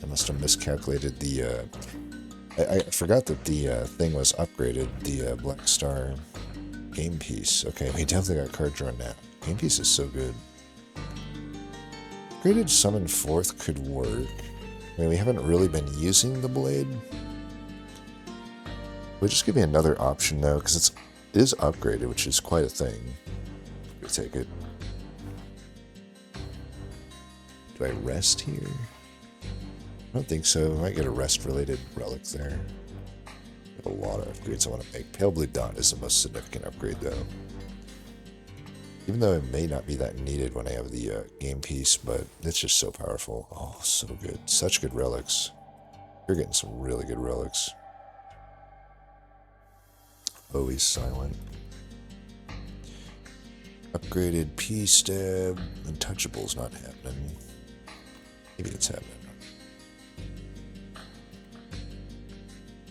I must have miscalculated the, I forgot that the thing was upgraded, the Black Star game piece. Okay, we definitely got card draw now. Game piece is so good. Upgraded Summon Forth could work. I mean, we haven't really been using the blade. We'll just give me another option though, because it is upgraded, which is quite a thing. We take it. Do I rest here? I don't think so. I might get a rest-related relic there. I have a lot of upgrades I want to make. Pale Blue Dot is the most significant upgrade, though. Even though it may not be that needed when I have the game piece, but it's just so powerful. Oh, so good. Such good relics. You're getting some really good relics. Always silent. Upgraded P-Stab. Untouchable's not happening. Maybe it's happening.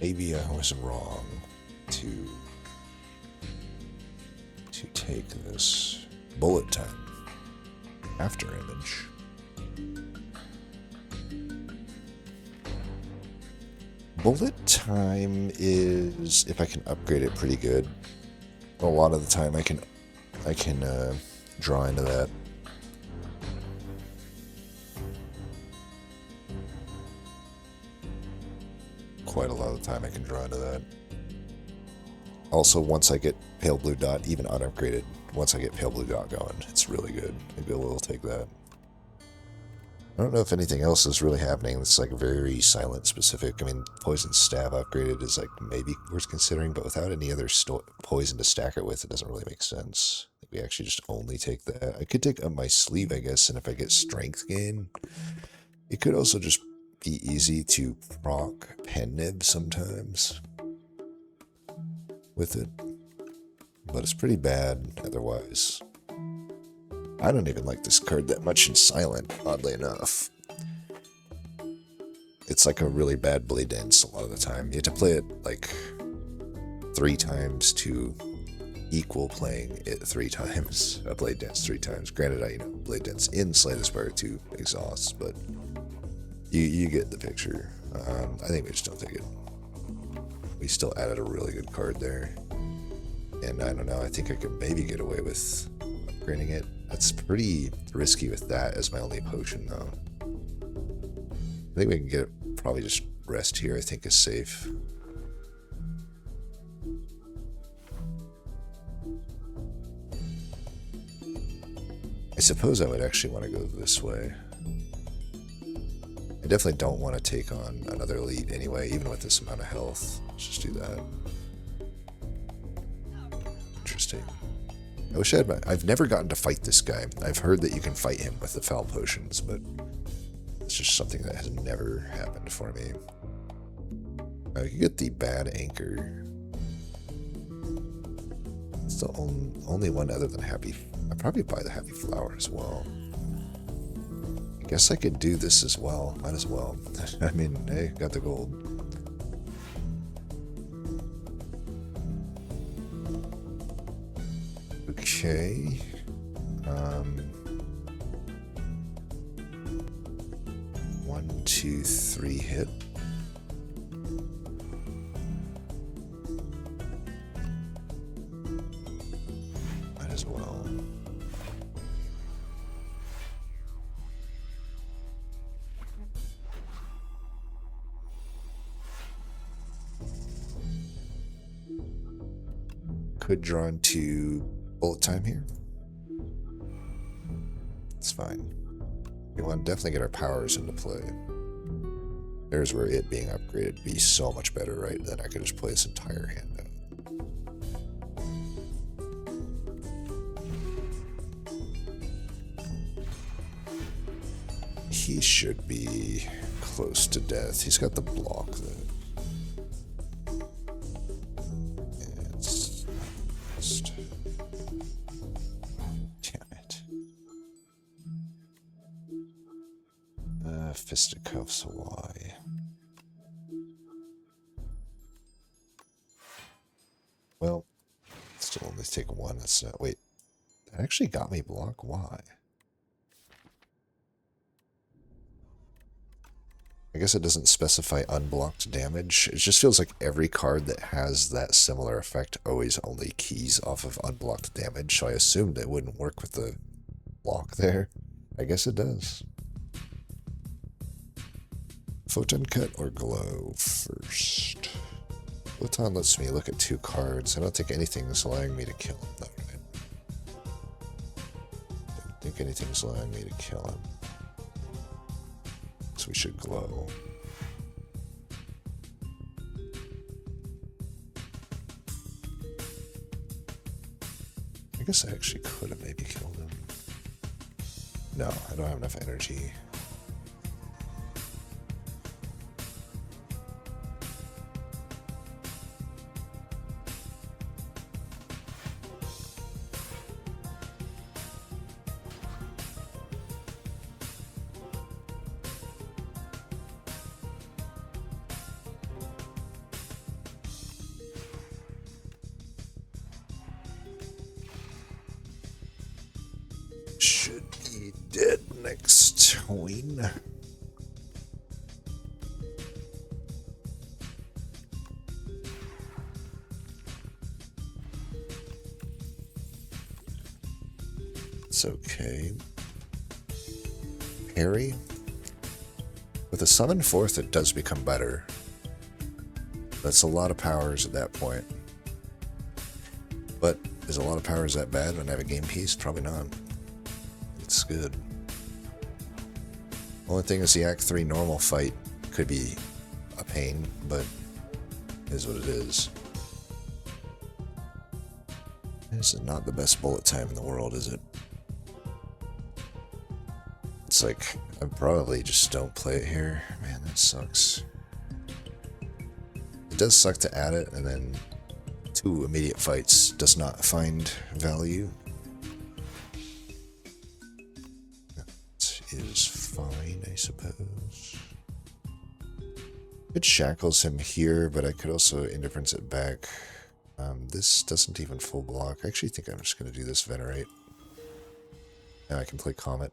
Maybe I was wrong to take this bullet time after image. Bullet time is, if I can upgrade it pretty good, a lot of the time I can draw into that. Quite a lot of the time I can draw into that. Also, once I get Pale Blue Dot, even unupgraded, once I get Pale Blue Dot going, it's really good. Maybe we'll take that. I don't know if anything else is really happening that's like very silent specific. I mean, Poison Stab upgraded is like maybe worth considering, but without any other poison to stack it with, it doesn't really make sense. I think we actually just only take that. I could take up my sleeve, I guess, and if I get strength gain, it could also just be easy to proc pen nib sometimes with it, but it's pretty bad otherwise. I don't even like this card that much in silent, oddly enough. It's like a really bad blade dance a lot of the time. You have to play it like 3 times to equal playing it 3 times. A blade dance 3 times. Granted, I blade dance in Slay the Spire 2 exhausts, but you get the picture. I think we just don't take it. We still added a really good card there. And I don't know, I think I could maybe get away with upgrading it. That's pretty risky with that as my only potion, though. I think we can get it, probably just rest here, I think is safe. I suppose I would actually want to go this way. I definitely don't want to take on another elite anyway, even with this amount of health. Let's just do that. Interesting. I wish I've never gotten to fight this guy. I've heard that you can fight him with the foul potions, but it's just something that has never happened for me. I could get the bad anchor. It's the only one other than happy. I'd probably buy the happy flower as well. I guess I could do this as well. Might as well. I mean, hey, got the gold. Okay. 1, 2, 3 hit. Might as well. Could draw into bullet time here. It's fine. We want to definitely get our powers into play. There's where it being upgraded would be so much better, right? Then I could just play this entire hand out. He should be close to death. He's got the block though. It's just... Damn it. Fisticuffs, why? Well, still only take one. That's wait, that actually got me block. Why? I guess it doesn't specify unblocked damage. It just feels like every card that has that similar effect always only keys off of unblocked damage, so I assumed it wouldn't work with the block there. I guess it does. Photon cut or glow first. Photon lets me look at 2 cards. I don't think anything's allowing me to kill him though, right? Don't think anything's allowing me to kill him. So we should glow. I guess I actually could have maybe killed him. No, I don't have enough energy. Should be dead next win. It's okay. Parry. With a summon fourth, it does become better. That's a lot of powers at that point. But is a lot of powers that bad when I have a game piece? Probably not. It's good. Only thing is the Act 3 normal fight could be a pain, but it is what it is. This is not the best bullet time in the world, is it? It's like, I probably just don't play it here. Man, that sucks. It does suck to add it, and then 2 immediate fights does not find value. Is fine, I suppose. It shackles him here, but I could also indifference it back. This doesn't even full block. I actually think I'm just going to do this Venerate. Now I can play Comet.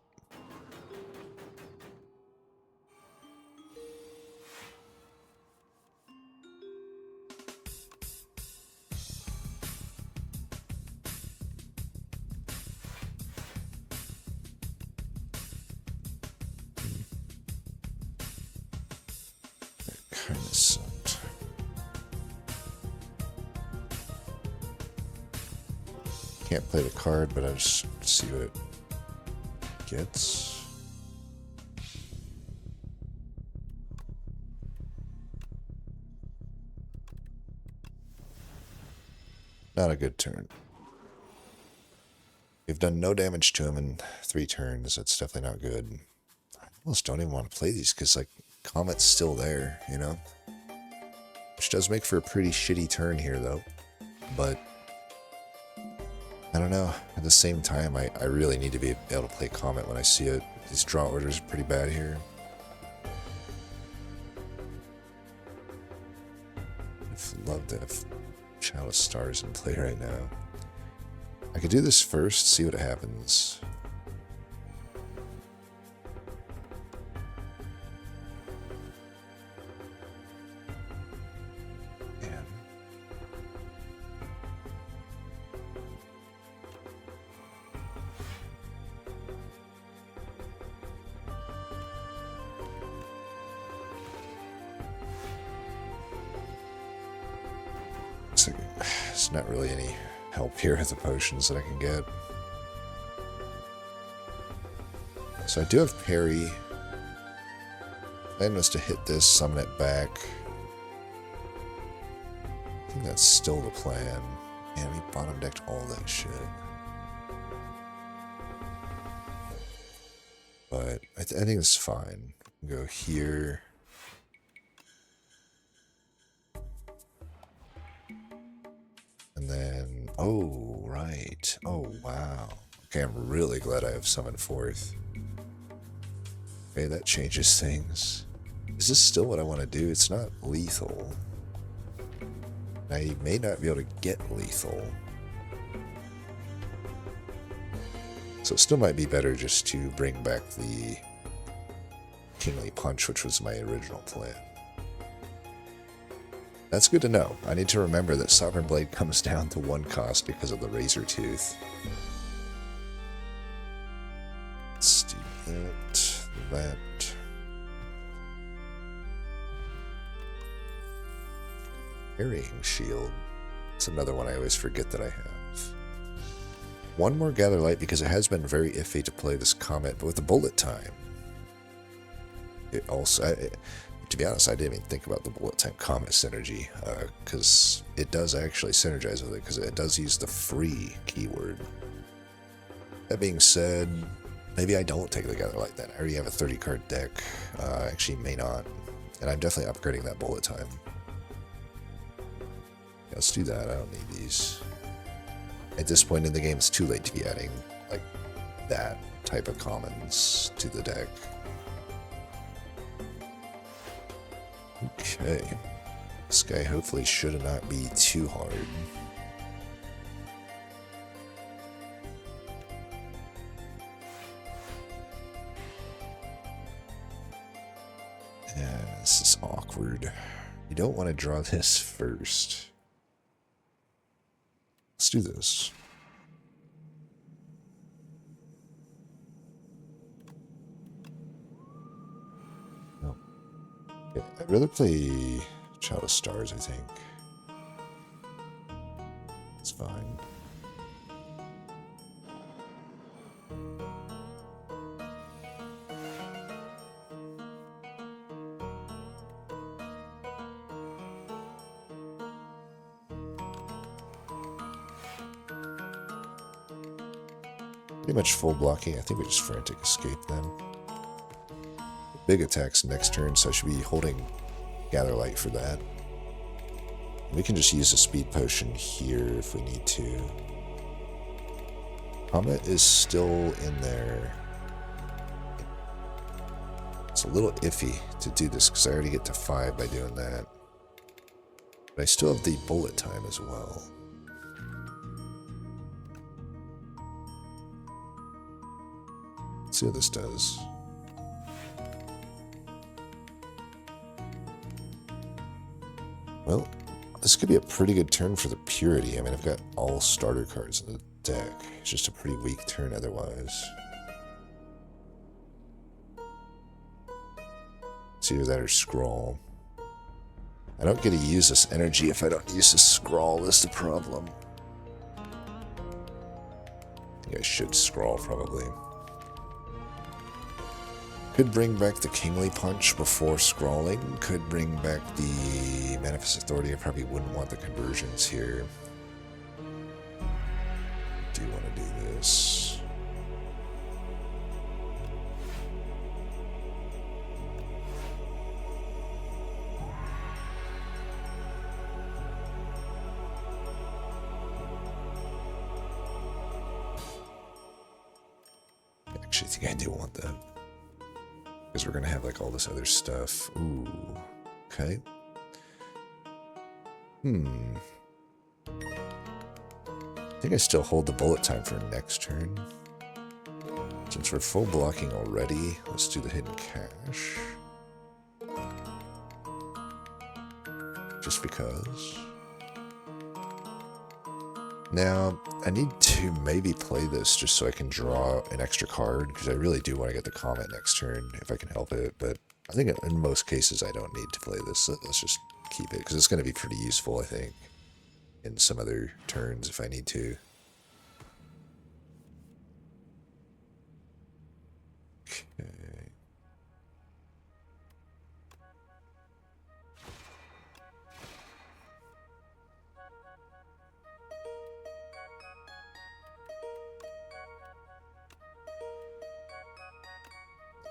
Kind of sucked. Can't play the card, but I'll just see what it gets. Not a good turn. We've done no damage to him in 3 turns. That's definitely not good. I almost don't even want to play these because, like, Comet's still there, you know? Which does make for a pretty shitty turn here, though. But I don't know. At the same time, I really need to be able to play Comet when I see it. These draw orders are pretty bad here. I'd love to have Child of Stars in play right now. I could do this first, see what happens. It's not really any help here with the potions that I can get. So I do have parry. Plan was to hit this, summon it back. I think that's still the plan. Man, we bottom decked all that shit. But I think it's fine. Go here. And then, oh, right. Oh, wow. Okay, I'm really glad I have summoned forth. Okay, that changes things. Is this still what I want to do? It's not lethal. I may not be able to get lethal. So it still might be better just to bring back the Kingly Punch, which was my original plan. That's good to know. I need to remember that Sovereign Blade comes down to 1 cost because of the Razor Tooth. Let's do that. Carrying Shield. It's another one I always forget that I have. One more Gather Light because it has been very iffy to play this Comet, but with the bullet time, it also, to be honest, I didn't even think about the bullet time Comet synergy, because it does actually synergize with it, because it does use the free keyword. That being said, maybe I don't take the Gather Light then. I already have a 30 card deck. Actually may not, and I'm definitely upgrading that bullet time. Yeah, let's do that. I don't need these. At this point in the game, it's too late to be adding, like, that type of commons to the deck. Okay. This guy hopefully should not be too hard. Yeah, this is awkward. You don't want to draw this first. Let's do this. No. Yeah, I'd rather play Child of Stars, I think. It's fine. Pretty much full blocking. I think we just Frantic Escape then. Big attacks next turn, so I should be holding Gather Light for that. We can just use a speed potion here if we need to. Comet is still in there. It's a little iffy to do this because I already get to 5 by doing that. But I still have the bullet time as well. Let's see what this does. Well, this could be a pretty good turn for the Purity. I mean, I've got all starter cards in the deck. It's just a pretty weak turn otherwise. It's either that or Scroll. I don't get to use this energy if I don't use this Scroll. That's the problem. I think I should Scroll, probably. Could bring back the Kingly Punch before scrawling. Could bring back the Manifest Authority. I probably wouldn't want the conversions here. Do want to do this. I actually think I do want that. Because we're going to have like all this other stuff. Ooh. Okay. I think I still hold the bullet time for next turn. Since we're full blocking already, let's do the hidden cache. Just because. Now, I need to maybe play this just so I can draw an extra card, because I really do want to get the Comet next turn, if I can help it, but I think in most cases I don't need to play this, so let's just keep it, because it's going to be pretty useful, I think, in some other turns if I need to. Okay.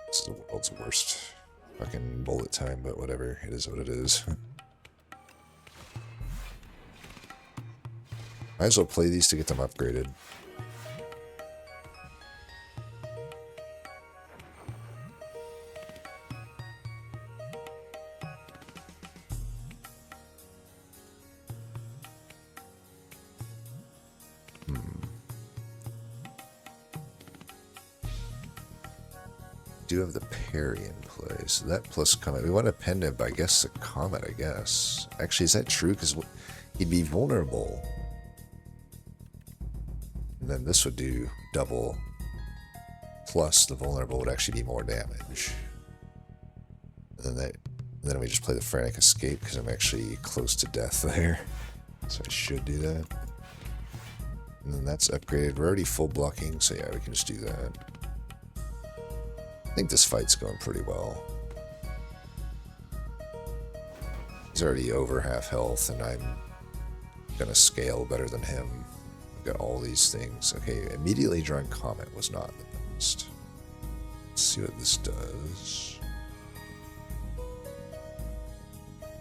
This is the world's worst fucking bullet time, but whatever. It is what it is. Might as well play these to get them upgraded. Do have the parry in play, so that plus comet. We want a pendant, but I guess a comet, I guess. Actually, is that true? Because he'd be vulnerable. And then this would do double. Plus the vulnerable would actually be more damage. And then we just play the frantic escape because I'm actually close to death there. So I should do that. And then that's upgraded. We're already full blocking, so yeah, we can just do that. I think this fight's going pretty well. He's already over half health, and I'm gonna scale better than him. I've got all these things. Okay, immediately drawing Comet was not the best. Let's see what this does.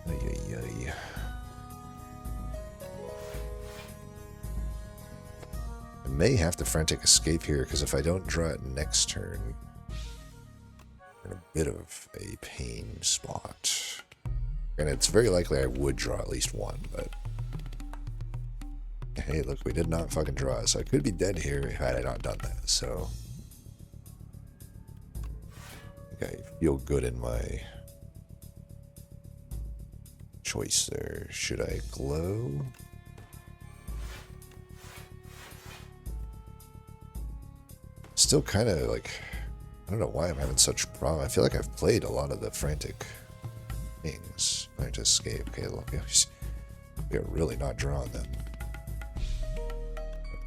Ay, ay, ay. I may have to frantic escape here, because if I don't draw it next turn, in a bit of a pain spot. And it's very likely I would draw at least one, but hey, look, we did not fucking draw, so I could be dead here had I not done that, so I think I feel good in my choice there. Should I glow? Still kind of like, I don't know why I'm having such a problem. I feel like I've played a lot of the frantic things. I just escape. Okay, look, we are really not drawing them.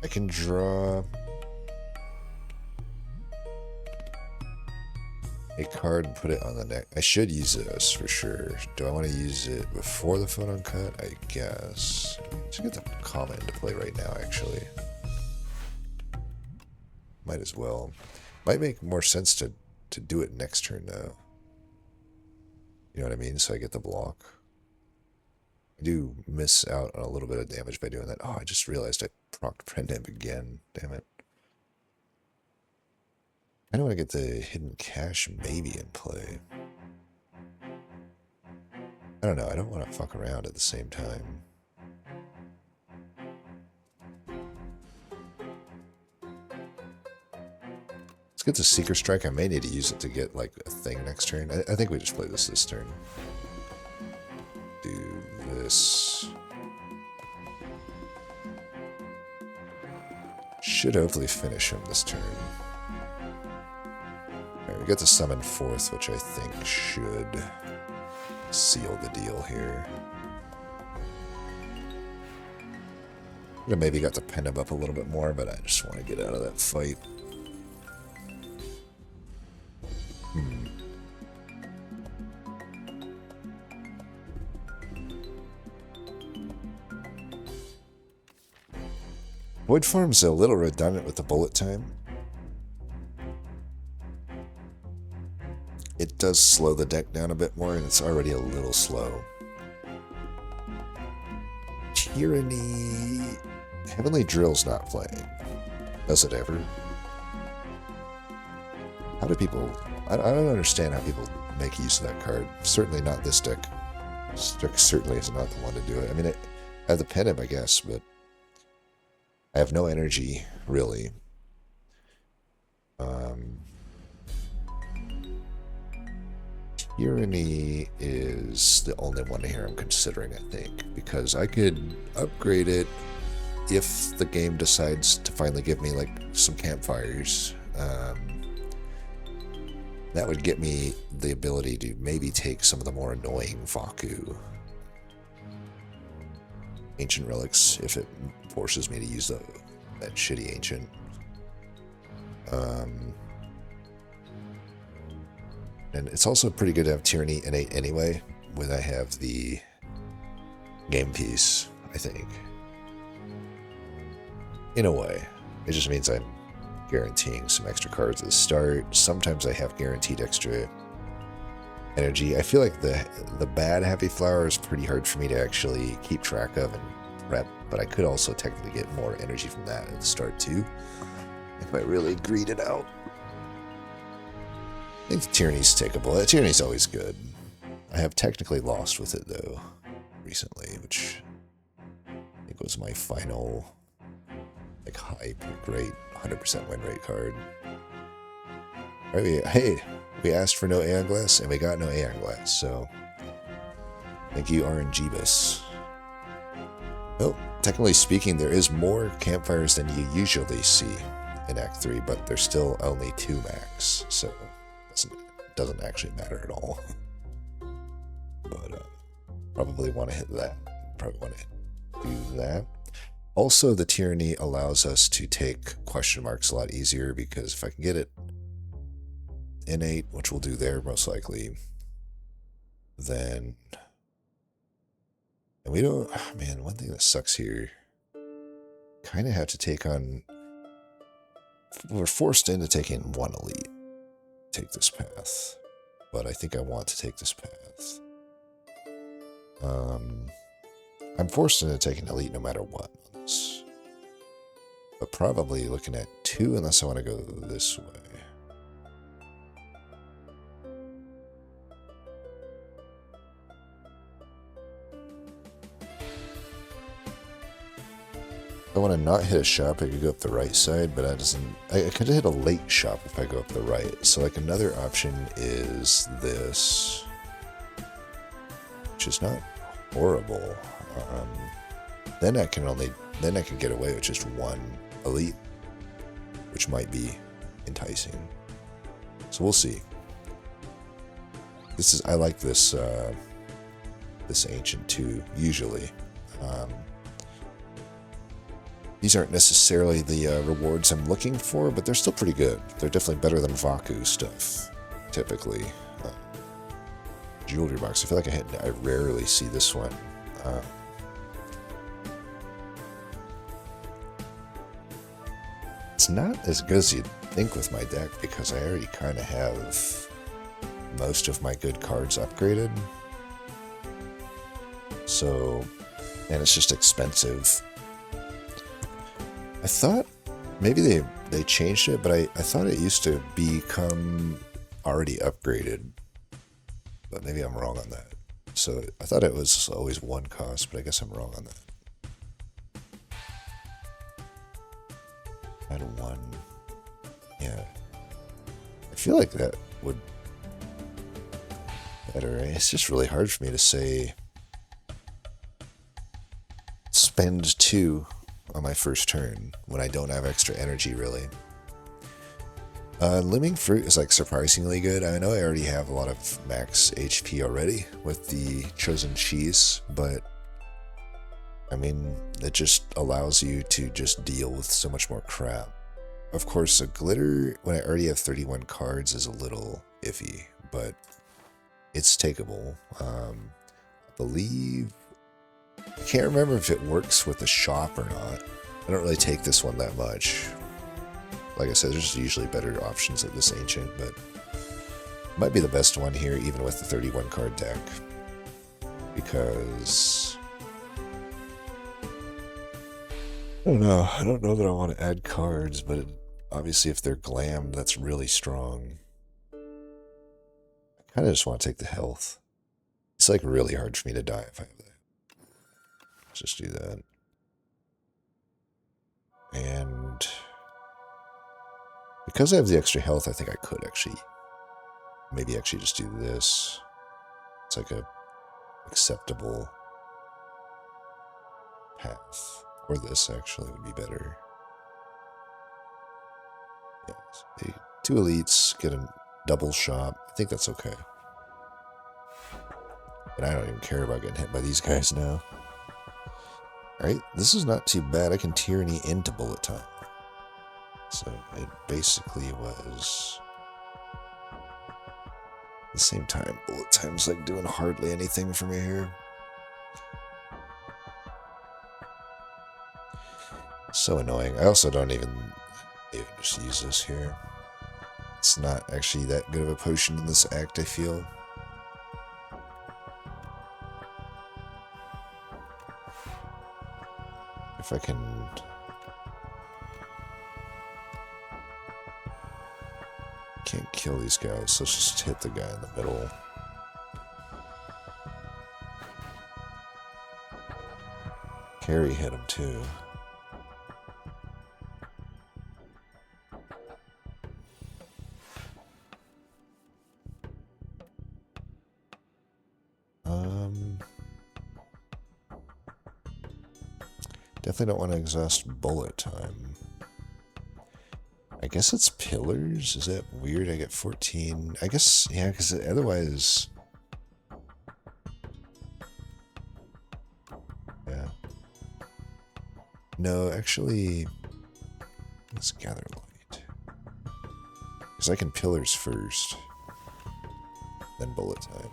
I can draw a card and put it on the neck. I should use this for sure. Do I want to use it before the photon cut? I guess. Should get the comment into play right now, actually. Might as well. Might make more sense to do it next turn, though. You know what I mean? So I get the block. I do miss out on a little bit of damage by doing that. Oh, I just realized I procced Prendamp again. Damn it. I don't want to get the hidden cache maybe in play. I don't know. I don't want to fuck around at the same time. Let's get the Seeker Strike. I may need to use it to get like a thing next turn. I think we just play this turn. Do this. Should hopefully finish him this turn. Alright, we got the summon fourth, which I think should seal the deal here. I maybe got to pen him up a little bit more, but I just want to get out of that fight. Void Form's a little redundant with the bullet time. It does slow the deck down a bit more, and it's already a little slow. Tyranny... Heavenly Drill's not playing. Does it ever? How do people... I don't understand how people make use of that card. Certainly not this deck. This deck certainly is not the one to do it. I mean, I have the Pendant, I guess, but I have no energy, really. Tyranny is the only one here I'm considering, I think, because I could upgrade it if the game decides to finally give me, like, some campfires. That would get me the ability to maybe take some of the more annoying Vaku. ancient relics if it forces me to use that shitty ancient. And it's also pretty good to have Tyranny innate anyway, when I have the game piece, I think. In a way. It just means I'm guaranteeing some extra cards at the start. Sometimes I have guaranteed extra energy. I feel like the bad Happy Flower is pretty hard for me to actually keep track of and prep, but I could also technically get more energy from that at the start too, if I really greed it out. I think Tyranny's takeable. Tyranny's always good. I have technically lost with it though, recently, which I think was my final like hype, great 100% win rate card. Right, hey, we asked for no Aeon Glass, and we got no Aeon Glass, so thank you, RNGbus. Well, technically speaking, there is more campfires than you usually see in Act 3, but there's still only 2 max, so it doesn't actually matter at all. But probably want to hit that. Probably want to do that. Also, the Tyranny allows us to take question marks a lot easier, because if I can get it innate, which we'll do there most likely, then... And we don't... Man, one thing that sucks here, kind of have to take on... We're forced into taking 1 elite. Take this path. But I think I want to take this path. I'm forced into taking elite no matter what on this. But probably looking at 2 unless I want to go this way. I want to not hit a shop, I could go up the right side, but that doesn't... I could hit a late shop if I go up the right. So like another option is this, which is not horrible. Then I can get away with just 1 elite, which might be enticing. So we'll see. I like this this ancient too, usually. These aren't necessarily the rewards I'm looking for, but they're still pretty good. They're definitely better than Vaku stuff, typically. Jewelry box, I feel like I rarely see this one. It's not as good as you'd think with my deck, because I already kind of have most of my good cards upgraded. So, and it's just expensive. I thought maybe they changed it, but I thought it used to become already upgraded. But maybe I'm wrong on that. So I thought it was always 1 cost, but I guess I'm wrong on that. Add 1. Yeah. I feel like that would better. It's just really hard for me to say spend 2 on my first turn when I don't have extra energy, really. Liming Fruit is like surprisingly good. I know I already have a lot of max HP already with the Chosen Cheese, but I mean, it just allows you to just deal with so much more crap. Of course, a Glitter, when I already have 31 cards, is a little iffy, but it's takeable. I believe... I can't remember if it works with the shop or not. I don't really take this one that much. Like I said, there's usually better options at this ancient, but it might be the best one here, even with the 31 card deck. Because... I don't know that I want to add cards, but obviously if they're glammed, that's really strong. I kind of just want to take the health. It's like really hard for me to die if I have that. Let's just do that. And because I have the extra health, I think I could actually maybe actually just do this. It's like a acceptable path. Or this actually would be better. Yes. 2 elites, get a double shop. I think that's okay. But I don't even care about getting hit by these guys now. Alright, this is not too bad. I can tyranny into bullet time. So it basically was... At the same time, bullet time's like doing hardly anything for me here. So annoying. I also don't even just use this here. It's not actually that good of a potion in this act, I feel. If I can... Can't kill these guys, so let's just hit the guy in the middle. Carry hit him too. Definitely don't want to exhaust bullet time. I guess it's pillars? Is that weird? I get 14. I guess, yeah, because otherwise... Yeah. No, actually... Let's gather light. Because I can pillars first. Then bullet time.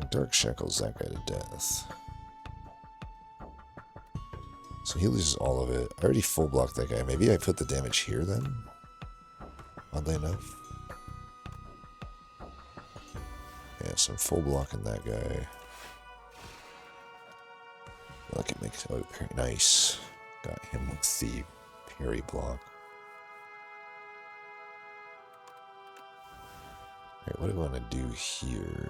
Dark Shackles that guy to death. So he loses all of it. I already full blocked that guy. Maybe I put the damage here then? Oddly enough. Yeah, so I'm full blocking that guy. Look at me. Oh, nice. Got him with the parry block. Alright, what do I want to do here?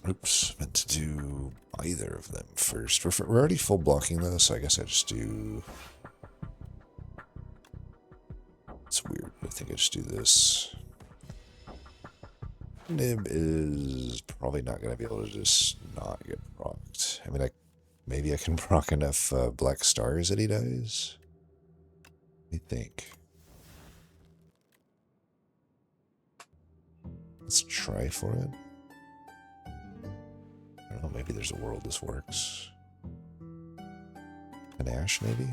Oops, meant to do either of them first. We're already full blocking though, so I guess I just do... It's weird, I think I just do this. Nib is probably not going to be able to just not get procced. I mean, maybe I can proc enough black stars that he dies? I think. Let's try for it. I don't know, maybe there's a world this works. An Ash, maybe?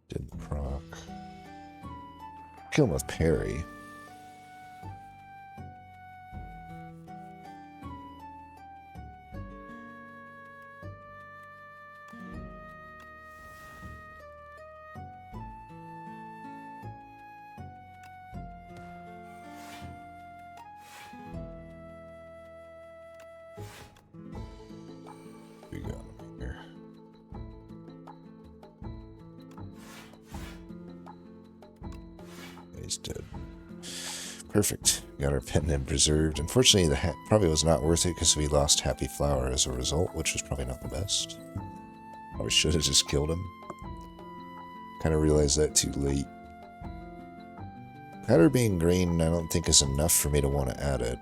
Didn't proc. Kill him with parry. We got him here. He's dead. Perfect. Got our pendant preserved. Unfortunately, the hat probably was not worth it because we lost Happy Flower as a result, which was probably not the best. Probably should have just killed him. Kind of realized that too late. Powder being green, I don't think is enough for me to want to add it.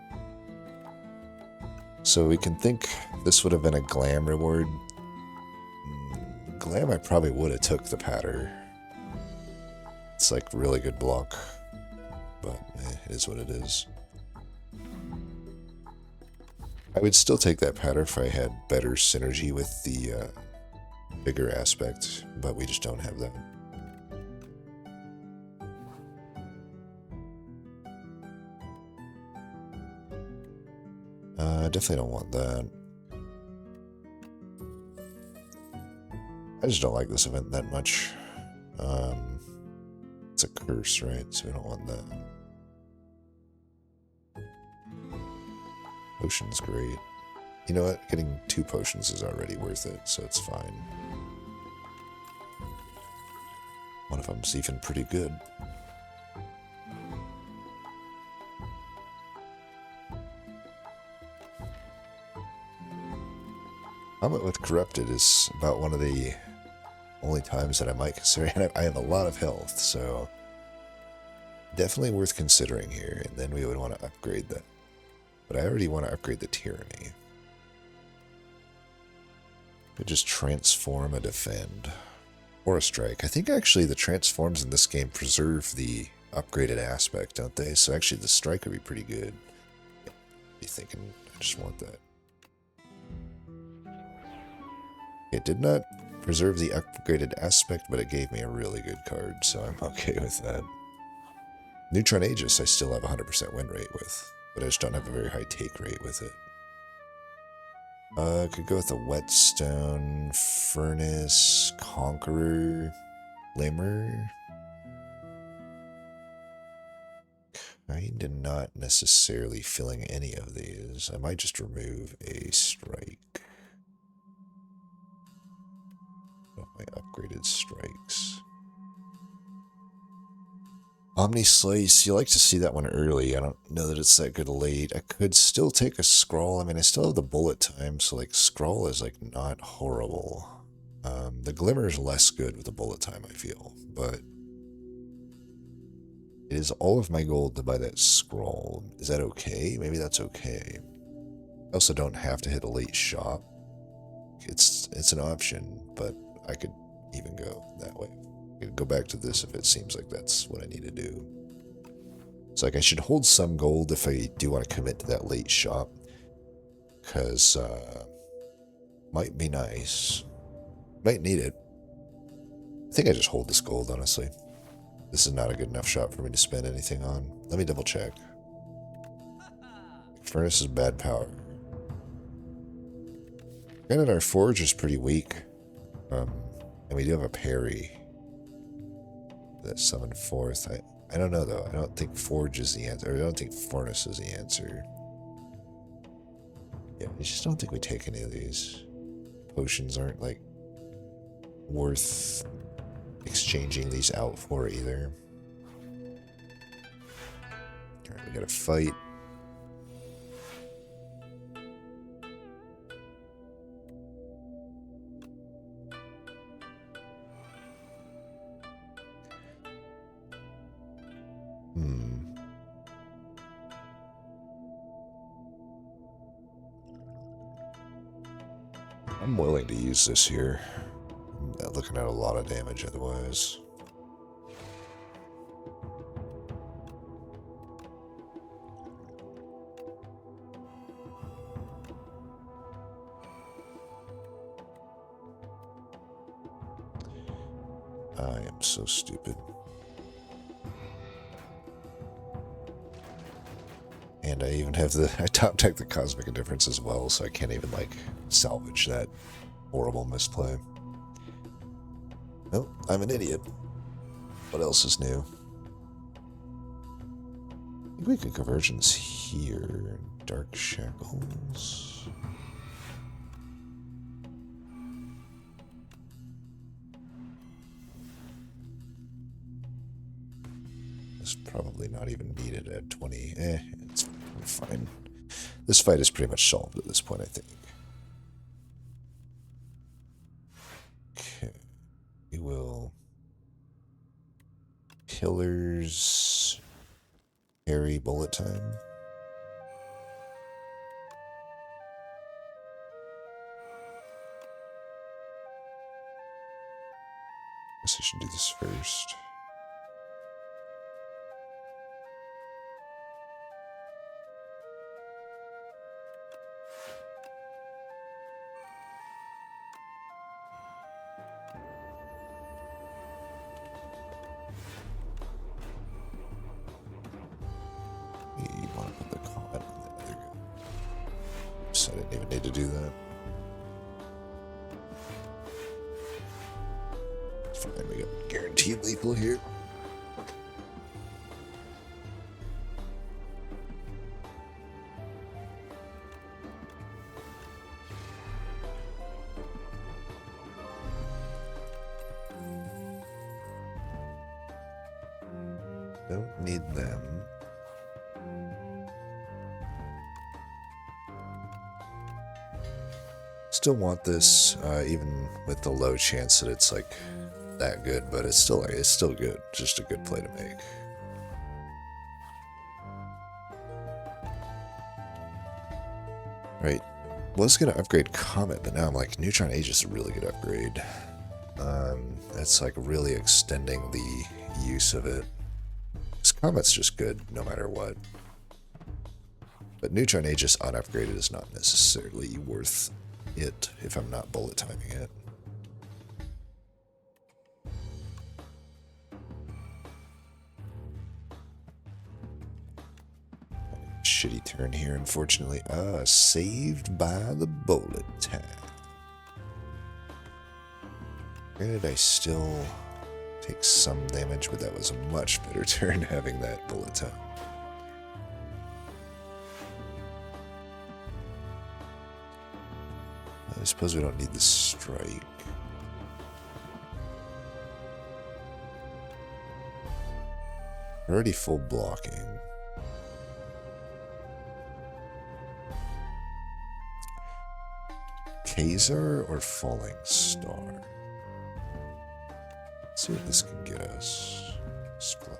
So we can think this would have been a glam reward. Glam, I probably would have took the patter. It's like really good block, but it is what it is. I would still take that patter if I had better synergy with the bigger aspect, but we just don't have that. I definitely don't want that. I just don't like this event that much. It's a curse, right? So we don't want that. Potion's great. You know what? Getting 2 potions is already worth it, so it's fine. One of them's even pretty good. Combat with Corrupted is about one of the only times that I might consider, and I have a lot of health, so definitely worth considering here, and then we would want to upgrade that. But I already want to upgrade the Tyranny. Could just transform a defend. Or a strike. I think actually the transforms in this game preserve the upgraded aspect, don't they? So actually the strike would be pretty good. Yeah, be thinking, I just want that. It did not preserve the upgraded aspect, but it gave me a really good card, so I'm okay with that. Neutron Aegis I still have 100% win rate with, but I just don't have a very high take rate with it. Could go with a Whetstone, Furnace, Conqueror, Limmer. Kinda not necessarily filling any of these. I might just remove a strike. Of my upgraded strikes. Omni Slice, you like to see that one early. I don't know that it's that good late. I could still take a Scrawl. I mean, I still have the bullet time, so like Scrawl is like not horrible. The Glimmer is less good with the bullet time, I feel, but it is all of my gold to buy that Scroll. Is that okay? Maybe that's okay. I also don't have to hit a late shop. It's an option, but I could even go that way. I could go back to this if it seems like that's what I need to do. So like I should hold some gold if I do want to commit to that late shop. Because might be nice. Might need it. I think I just hold this gold, honestly. This is not a good enough shop for me to spend anything on. Let me double check. Furnace is bad power. Granted, our forge is pretty weak. And we do have a parry. That summon forth. I don't know though. I don't think forge is the answer. Or I don't think furnace is the answer. Yeah, I just don't think we take any of these. Potions aren't like worth exchanging these out for either. Alright, we gotta fight. I'm willing to use this here. I'm not looking at a lot of damage otherwise. I am so stupid. And I even have I top deck the Cosmic Indifference as well, so I can't even, like, salvage that horrible misplay. Oh, I'm an idiot. What else is new? I think we could Convergence here. Dark Shackles. It's probably not even needed at 20. It's fine. This fight is pretty much solved at this point, I think. Okay. We will... Pillars... Harry bullet time. Guess I should do this first. You want to put the comment on the other guy. Oops, I didn't even need to do that. It's fine, we got guaranteed lethal here. Don't need them. Let's still want this, even with the low chance that it's like that good, but it's still good. Just a good play to make. Right. Was gonna upgrade Comet, but now I'm like, Neutron Age is a really good upgrade. It's like really extending the use of it. Because Comet's just good no matter what. But Neutron Aegis unupgraded is not necessarily worth it if I'm not bullet timing it. Shitty turn here, unfortunately. Saved by the bullet time. Granted, I still take some damage, but that was a much better turn having that bullet time. I suppose we don't need the strike. Already full blocking. Kazar or Falling Star? Let's see what this can get us. Splash.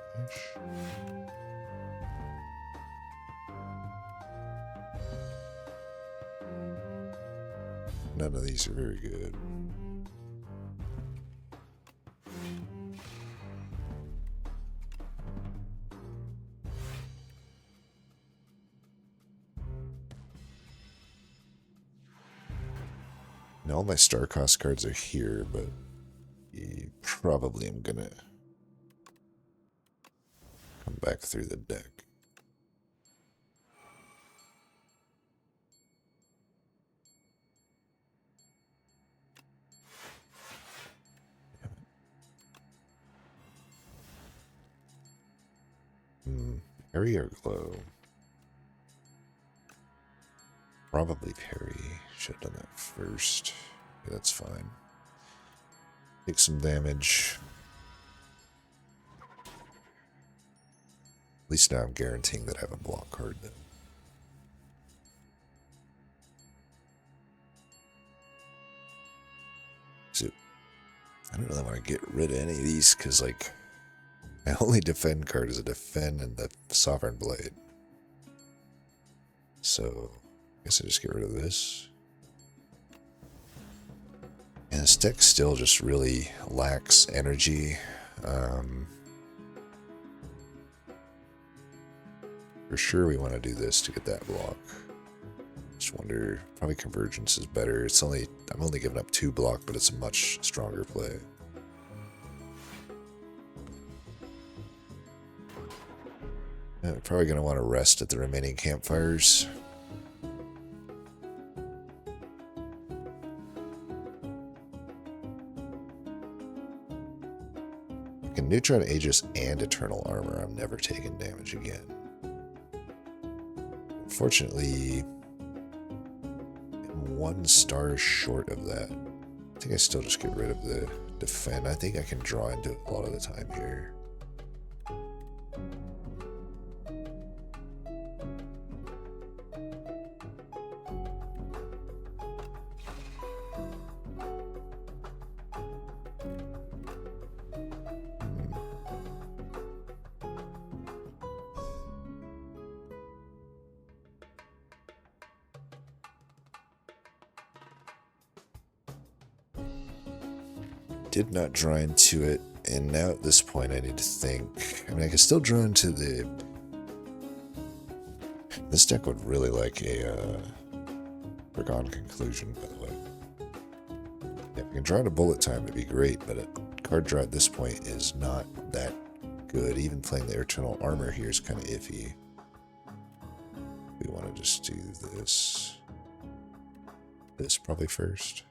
None of these are very good. Now all my star cost cards are here, but probably am gonna come back through the deck. Parry or glow? Probably parry. Should have done that first. Yeah, that's fine. Take some damage. At least now I'm guaranteeing that I have a block card then. So, I don't really want to get rid of any of these because, like, my only defend card is a defend and the Sovereign Blade. So, I guess I just get rid of this. And this deck still just really lacks energy. For sure we want to do this to get that block. Just wonder, probably Convergence is better. I'm only giving up 2 block, but it's a much stronger play. Probably going to want to rest at the remaining campfires. In Neutron Aegis and Eternal Armor, I'm never taking damage again. Unfortunately, I'm 1 star short of that. I think I still just get rid of the defend. I think I can draw into it a lot of the time here. Did not draw into it, and now at this point I need to think. I mean, I can still draw into the... This deck would really like a Regent Conclusion, by the way. If I can draw into bullet time, it'd be great, but a card draw at this point is not that good. Even playing the Eternal Armor here is kind of iffy. We want to just do this. This probably first.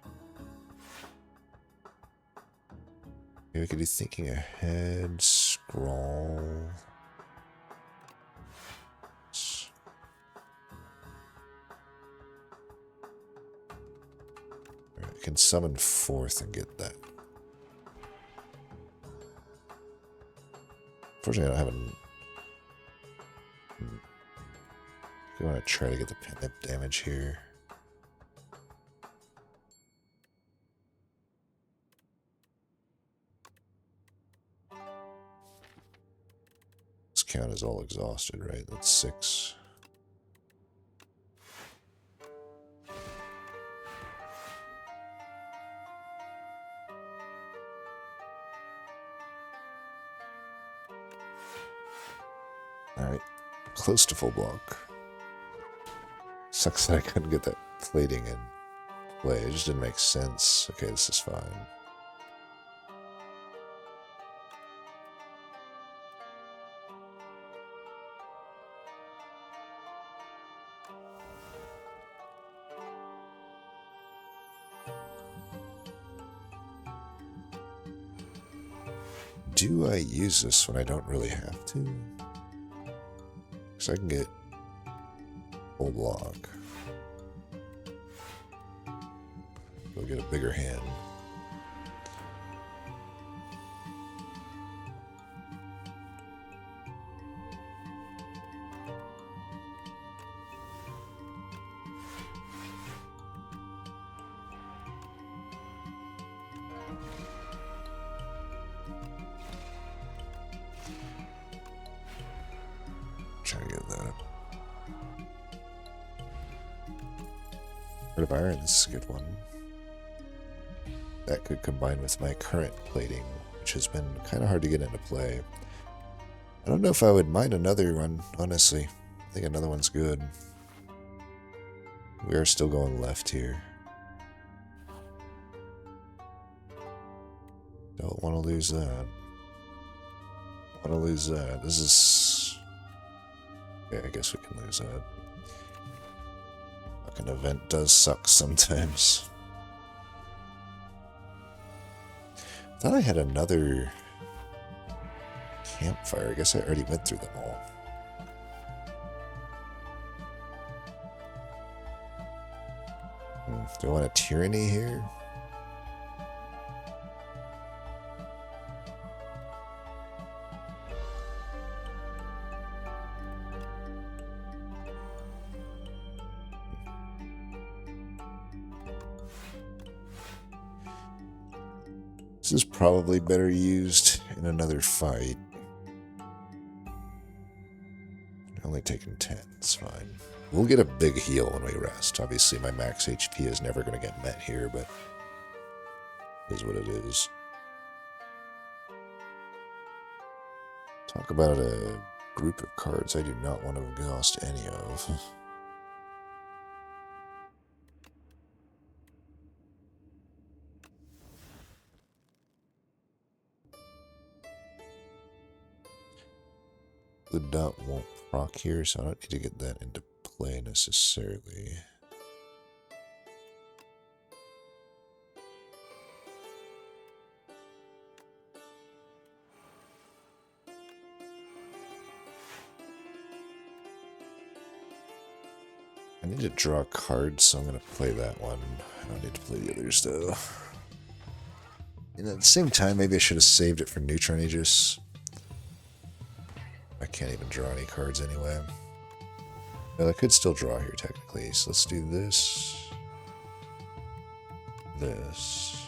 Maybe we could do Thinking Ahead, Scrawl. Right, we can summon forth and get that. Unfortunately, I don't have an... I want to try to get the pin damage here. count as all exhausted, right? That's 6. Alright, close to full block. Sucks that I couldn't get that plating in play. It just didn't make sense. Okay, this is fine. Do I use this when I don't really have to? Because I can get full block. We'll get a bigger hand. Try to get that. Heart of Iron is a good one. That could combine with my current plating, which has been kind of hard to get into play. I don't know if I would mind another one, honestly. I think another one's good. We are still going left here. Don't want to lose that. Want to lose that. This is... Yeah, I guess we can lose that. Fucking event does suck sometimes. Thought I had another campfire. I guess I already went through them all. Do I want a tyranny here? This is probably better used in another fight. Only taking 10, it's fine. We'll get a big heal when we rest. Obviously, my max HP is never going to get met here, but it is what it is. Talk about a group of cards I do not want to exhaust any of. The dot won't proc here, so I don't need to get that into play necessarily. I need to draw a card, so I'm going to play that one. I don't need to play the others, though. And at the same time, maybe I should have saved it for Neutron Aegis. I can't even draw any cards anyway. Well, I could still draw here, technically. So let's do this. This.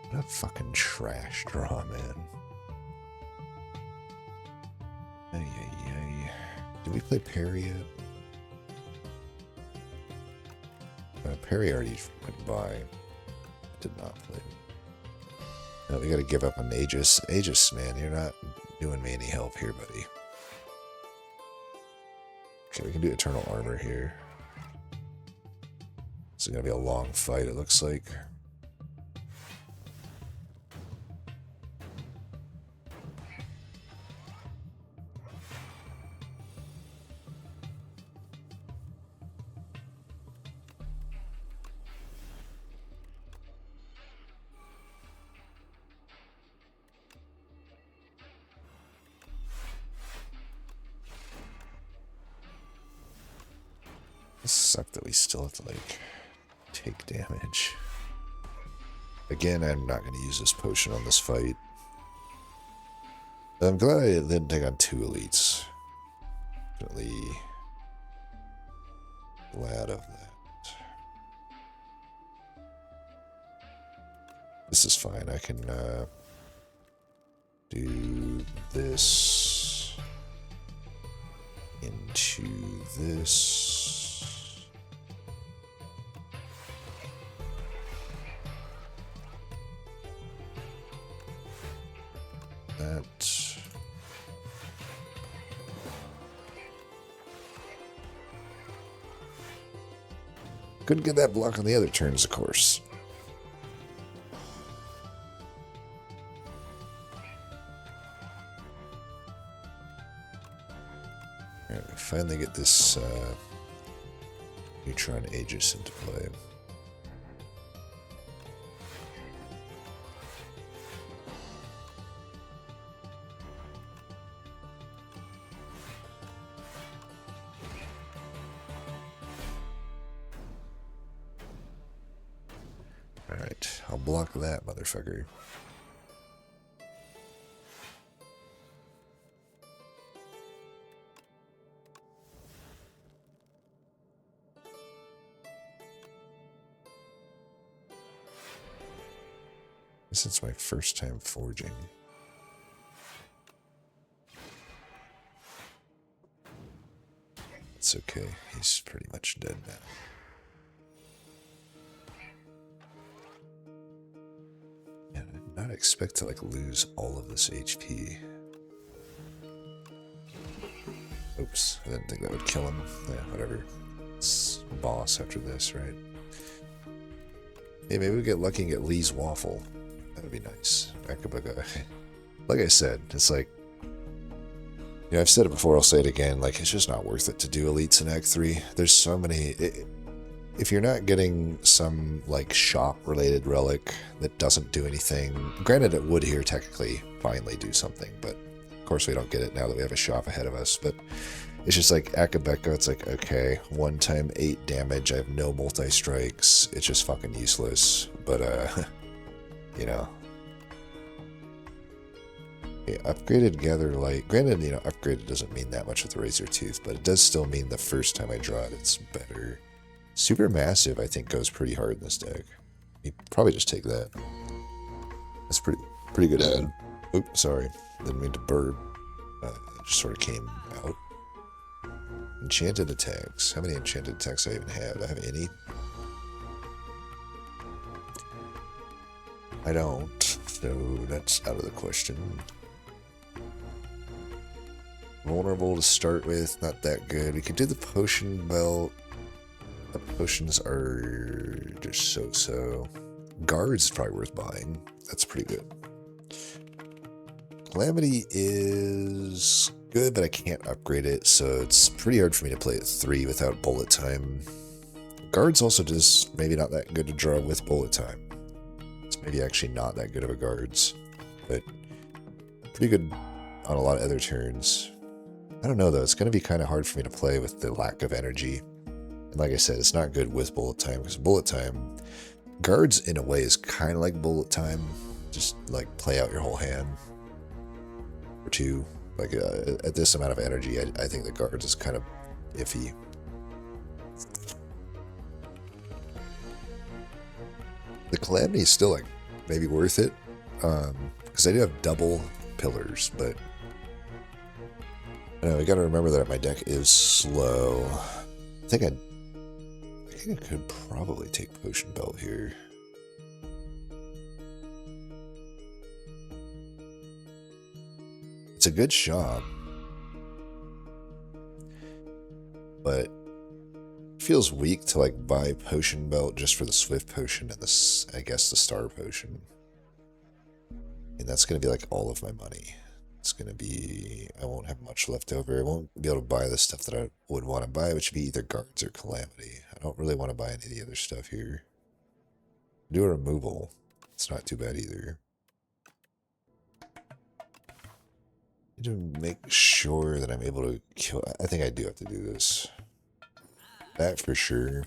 What a fucking trash draw, man. Ay, ay, ay. Did we play Perry yet? Perry already went by. Did not play. No, we gotta give up on Aegis. Aegis, man, you're not doing me any help here, buddy. Okay, we can do Eternal Armor here. This is gonna be a long fight, it looks like. It sucks that we still have to, like, take damage. Again, I'm not going to use this potion on this fight. I'm glad I didn't take on 2 elites. Definitely glad of that. This is fine. I can do this. this. That. Couldn't get that block on the other turns, of course. Alright, we finally get this Neutron Aegis into play. Alright, I'll block that motherfucker. This is my first time forging. It's okay, he's pretty much dead now. Yeah, I did not expect to like lose all of this HP. Oops, I didn't think that would kill him. Yeah, whatever. It's boss after this, right? Hey, maybe we get lucky and get Lee's Waffle. That would be nice. Like I said, it's like, you know, I've said it before, I'll say it again, like, it's just not worth it to do elites in Act 3. There's so many, if you're not getting some, like, shop-related relic that doesn't do anything, granted it would here technically finally do something, but of course we don't get it now that we have a shop ahead of us, but it's just like, Akabeko, it's like, okay, 1 time 8 damage, I have no multi-strikes, it's just fucking useless, but, you know. Yeah, upgraded Gather Light. Granted, you know, upgraded doesn't mean that much with the Razor Tooth, but it does still mean the first time I draw it, it's better. Supermassive, I think, goes pretty hard in this deck. You probably just take that. That's pretty good ad. Oops, sorry. Didn't mean to burp. It just sort of came out. Enchanted attacks. How many enchanted attacks do I even have? Do I have any? I don't, so that's out of the question. Vulnerable to start with, not that good. We could do the potion belt. The potions are just so-so. Guards is probably worth buying. That's pretty good. Calamity is good, but I can't upgrade it, so it's pretty hard for me to play at 3 without bullet time. Guards also just maybe not that good to draw with bullet time. It's maybe actually not that good of a guards, but pretty good on a lot of other turns. I don't know though, it's going to be kind of hard for me to play with the lack of energy. And like I said, it's not good with bullet time, because bullet time, guards in a way is kind of like bullet time. Just like play out your whole hand. Or 2. Like at this amount of energy, I think the guards is kind of iffy. The Calamity is still like maybe worth it, because I do have double pillars, but we got to remember that my deck is slow. I think I could probably take Potion Belt here. It's a good shot, but it feels weak to like buy Potion Belt just for the Swift Potion and this, I guess, the Star Potion. And that's going to be like all of my money. It's going to be, I won't have much left over. I won't be able to buy the stuff that I would want to buy, which would be either Guards or Calamity. I don't really want to buy any of the other stuff here. Do a removal. It's not too bad either. Need to make sure that I'm able to kill. I think I do have to do this. That for sure.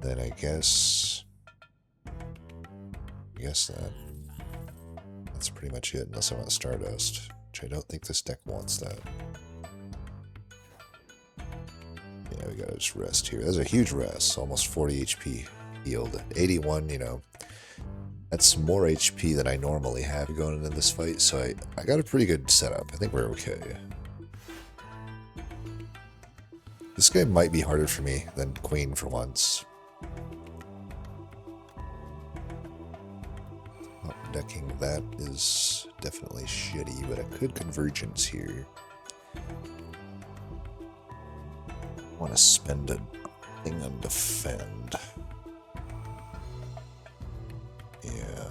Then I guess that's pretty much it, unless I want Stardust, which I don't think this deck wants that. Yeah, we gotta just rest here. That's a huge rest, almost 40 HP healed. 81, you know, that's more HP than I normally have going into this fight, so I got a pretty good setup. I think we're okay. This guy might be harder for me than queen for once. Decking that is definitely shitty, but I could convergence here. I want to spend a thing on defend. Yeah.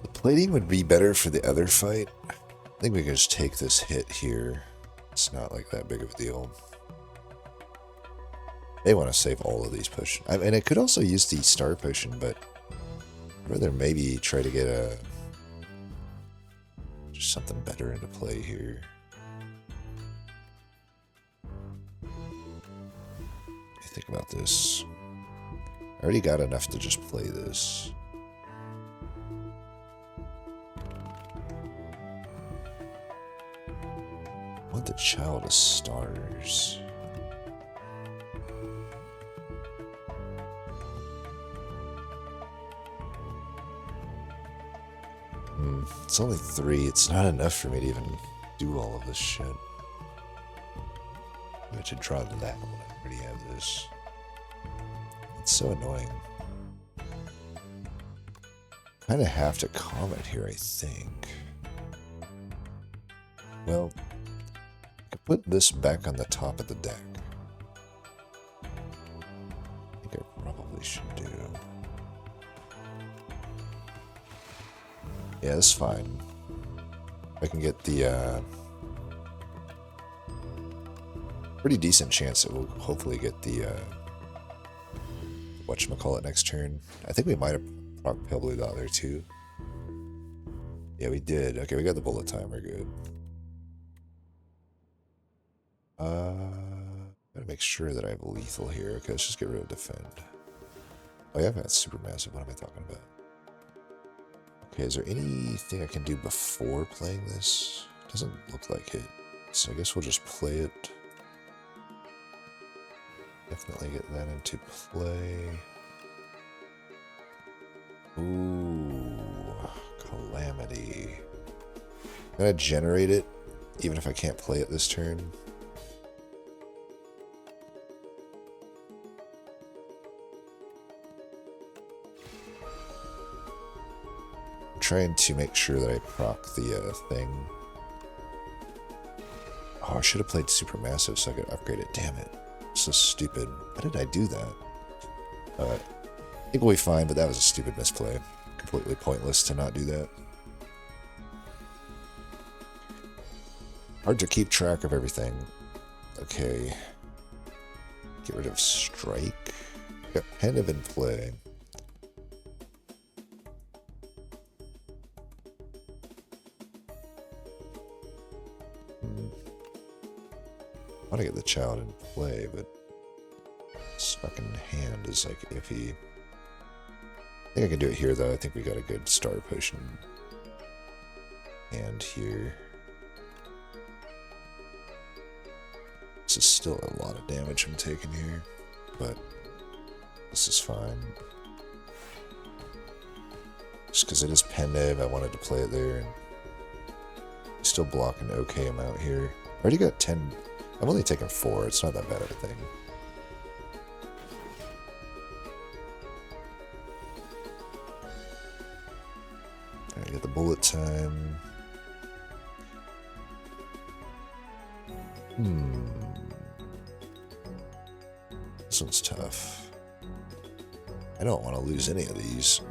The plating would be better for the other fight. I think we can just take this hit here. It's not like that big of a deal. They want to save all of these potions. I mean, I could also use the star potion, but I'd rather maybe try to get just something better into play here. Think about this. I already got enough to just play this. I want the child of stars. It's only 3. It's not enough for me to even do all of this shit. I have to draw that when I already have this. It's so annoying. Kind of have to comment here, I think. Well, I could put this back on the top of the deck. I think I probably should do. Yeah, that's fine. I can get the pretty decent chance that we'll hopefully get the whatchamacallit next turn. I think we might have probably got there too. Yeah, we did. Okay, we got the bullet time. We're good. Gotta make sure that I have lethal here. Okay, let's just get rid of defend. Oh yeah, I've got supermassive. What am I talking about? Okay, is there anything I can do before playing this? Doesn't look like it. So I guess we'll just play it. Definitely get that into play. Ooh, Calamity. I'm gonna generate it, even if I can't play it this turn. I'm trying to make sure that I proc the thing. Oh, I should have played Supermassive so I could upgrade it. Damn it. So stupid. Why did I do that? I think we'll be fine, but that was a stupid misplay. Completely pointless to not do that. Hard to keep track of everything. Okay. Get rid of Strike. Got Pensive in play. I want to get the child in play, but this fucking hand is like iffy. I think I can do it here though. I think we got a good star potion hand here. This is still a lot of damage I'm taking here, but this is fine. Just because it is Pensive, I wanted to play it there, and still block an okay amount here. I already got 10. I'm only taking 4. It's not that bad of a thing. Alright, get the bullet time. This one's tough. I don't want to lose any of these.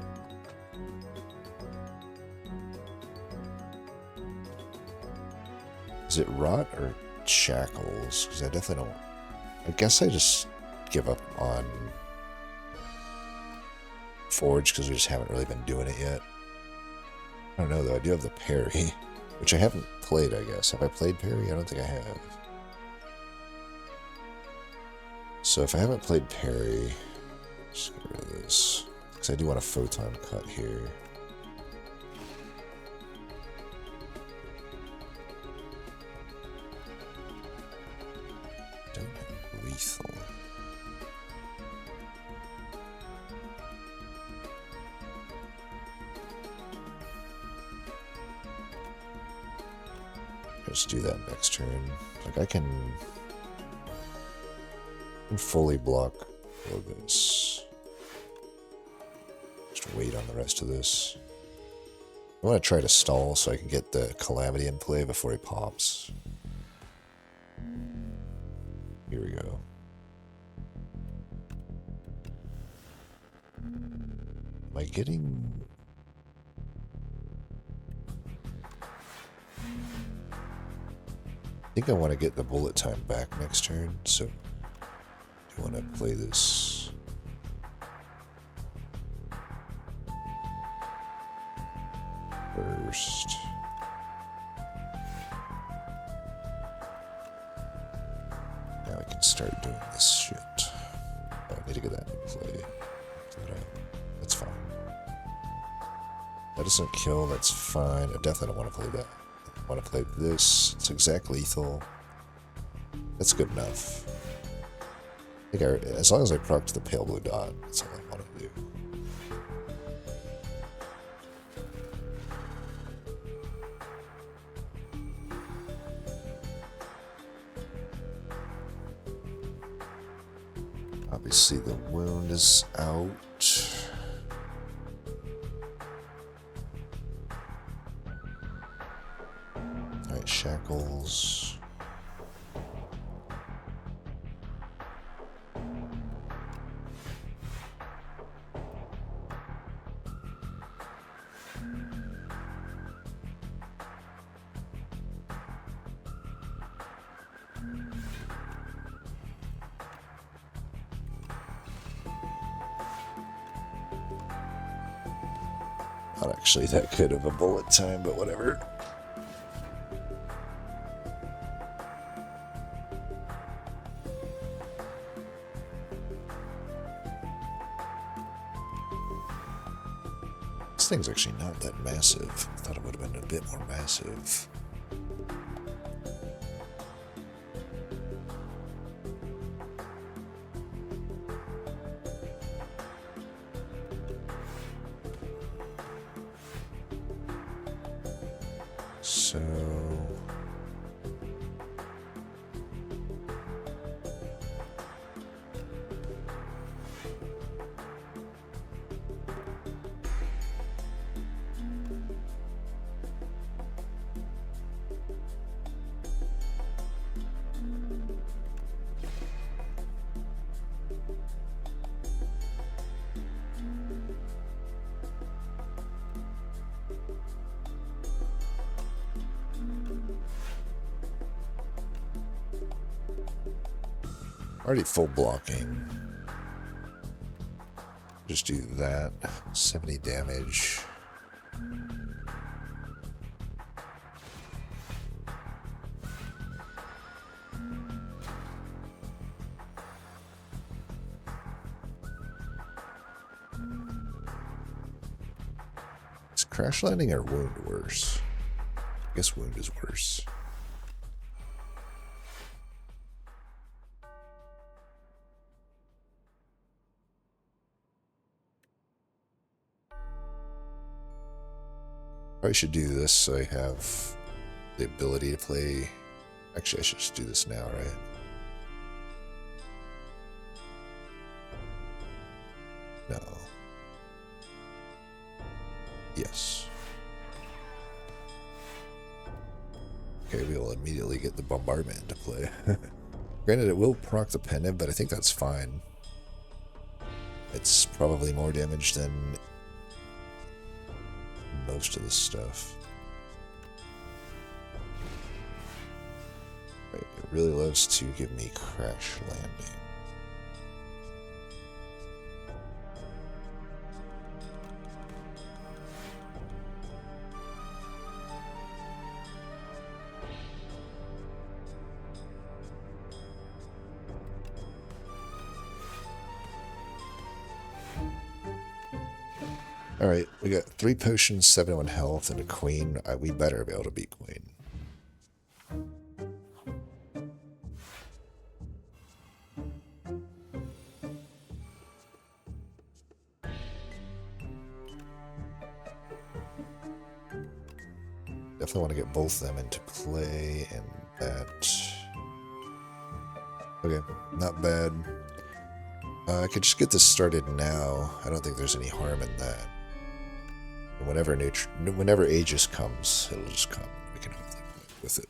Is it Rot or Shackles? Because I definitely don't... I guess I just give up on Forge because we just haven't really been doing it yet. I don't know though, I do have the parry, which I haven't played, I guess. Have I played parry? I don't think I have. So if I haven't played parry, just get rid of this. Because I do want a photon cut here. Don't have lethal. Let's do that next turn. Like I can fully block all this. Just wait on the rest of this. I want to try to stall so I can get the Calamity in play before he pops. Here we go. Am I getting... I think I want to get the bullet time back next turn, so I want to play this. First. Now I can start doing this shit. Oh, I need to get that in play. That's fine. That doesn't kill, that's fine. I definitely don't want to play that. I want to play this. It's exact lethal. That's good enough. I think as long as I proc to the pale blue dot, that's all I want to do. Obviously the wound is out. Alright, shackles. Not actually that good of a bullet time, but whatever. This thing's actually not that massive. I thought it would have been a bit more massive. So... already full blocking. Just do that. 70 damage. Is crash landing or wound worse? I guess wound is worse. I should do this so I have the ability to play. Actually, I should just do this now, right? No. Yes. Okay, we'll immediately get the bombardment into play. Granted, it will proc the pendant, but I think that's fine. It's probably more damage than most of the stuff. Right, it really loves to give me crash landing. Alright, we got 3 potions, 71 health, and a queen. We better be able to beat queen. Definitely want to get both of them into play, and that... Okay, not bad. I could just get this started now. I don't think there's any harm in that. And whenever Aegis comes, it'll just come. We can hopefully play with it.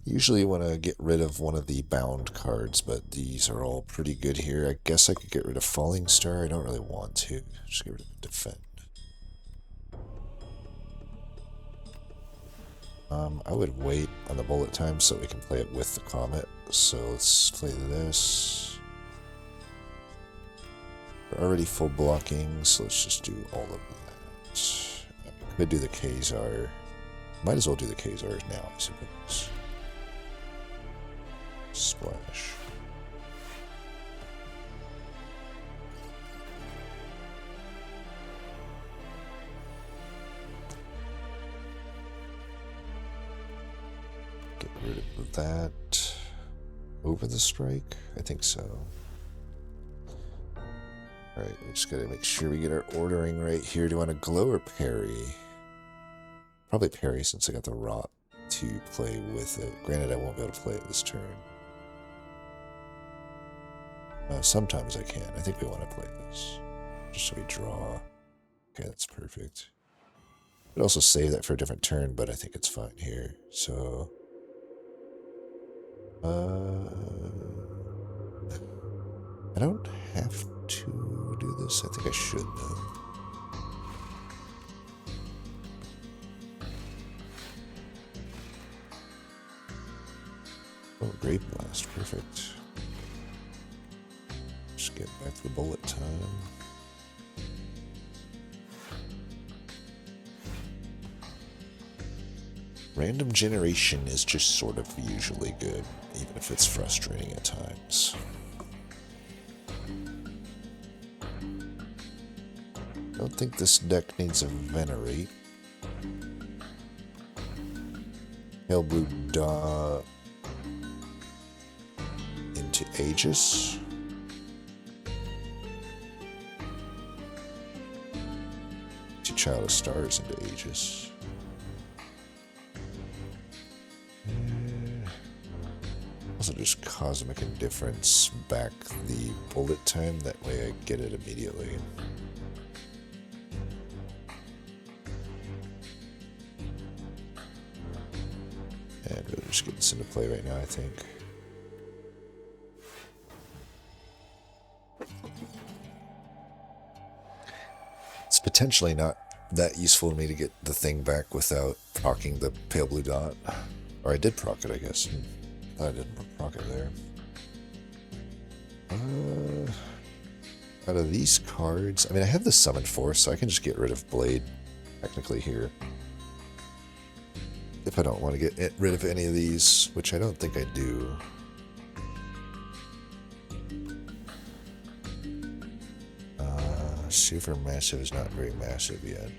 Usually you want to get rid of one of the bound cards, but these are all pretty good here. I guess I could get rid of Falling Star. I don't really want to. Just get rid of Defend. I would wait on the bullet time so we can play it with the Comet. So let's play this. We're already full blocking, so let's just do all of that. I could do the Khazar. Might as well do the Khazars now, I suppose. Splash. Get rid of that. Over the strike? I think so. Alright, we just gotta make sure we get our ordering right here. Do you want to glow or parry? Probably parry since I got the rot to play with it. Granted, I won't be able to play it this turn. Sometimes I can. I think we want to play this. Just so we draw. Okay, that's perfect. Could also save that for a different turn, but I think it's fine here. So... I don't have to do this. I think I should, though. Oh, Great Blast. Perfect. Just get back to the bullet time. Random generation is just sort of usually good, even if it's frustrating at times. I don't think this deck needs a Venerate. Pale Blue Dot into Aegis. To Child of Stars into Aegis. Also just Cosmic Indifference back the bullet time, that way I get it immediately. And we'll just get this into play right now, I think. It's potentially not that useful to me to get the thing back without procking the Pale Blue Dot. Or I did proc it, I guess. I didn't proc it there. Out of these cards, I mean, I have the Summon Force, so I can just get rid of Blade, technically, here. If I don't want to get rid of any of these, which I don't think I do. Super Massive is not very massive yet.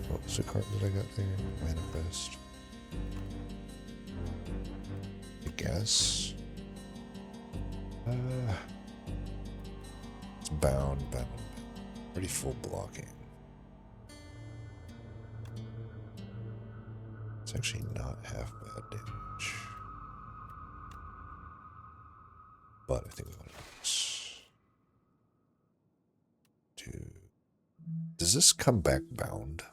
What was the card that I got there? Manifest. I guess. It's bound. Pretty full blocking. It's actually not half bad damage. But I think we want to do this. Does this come back bound?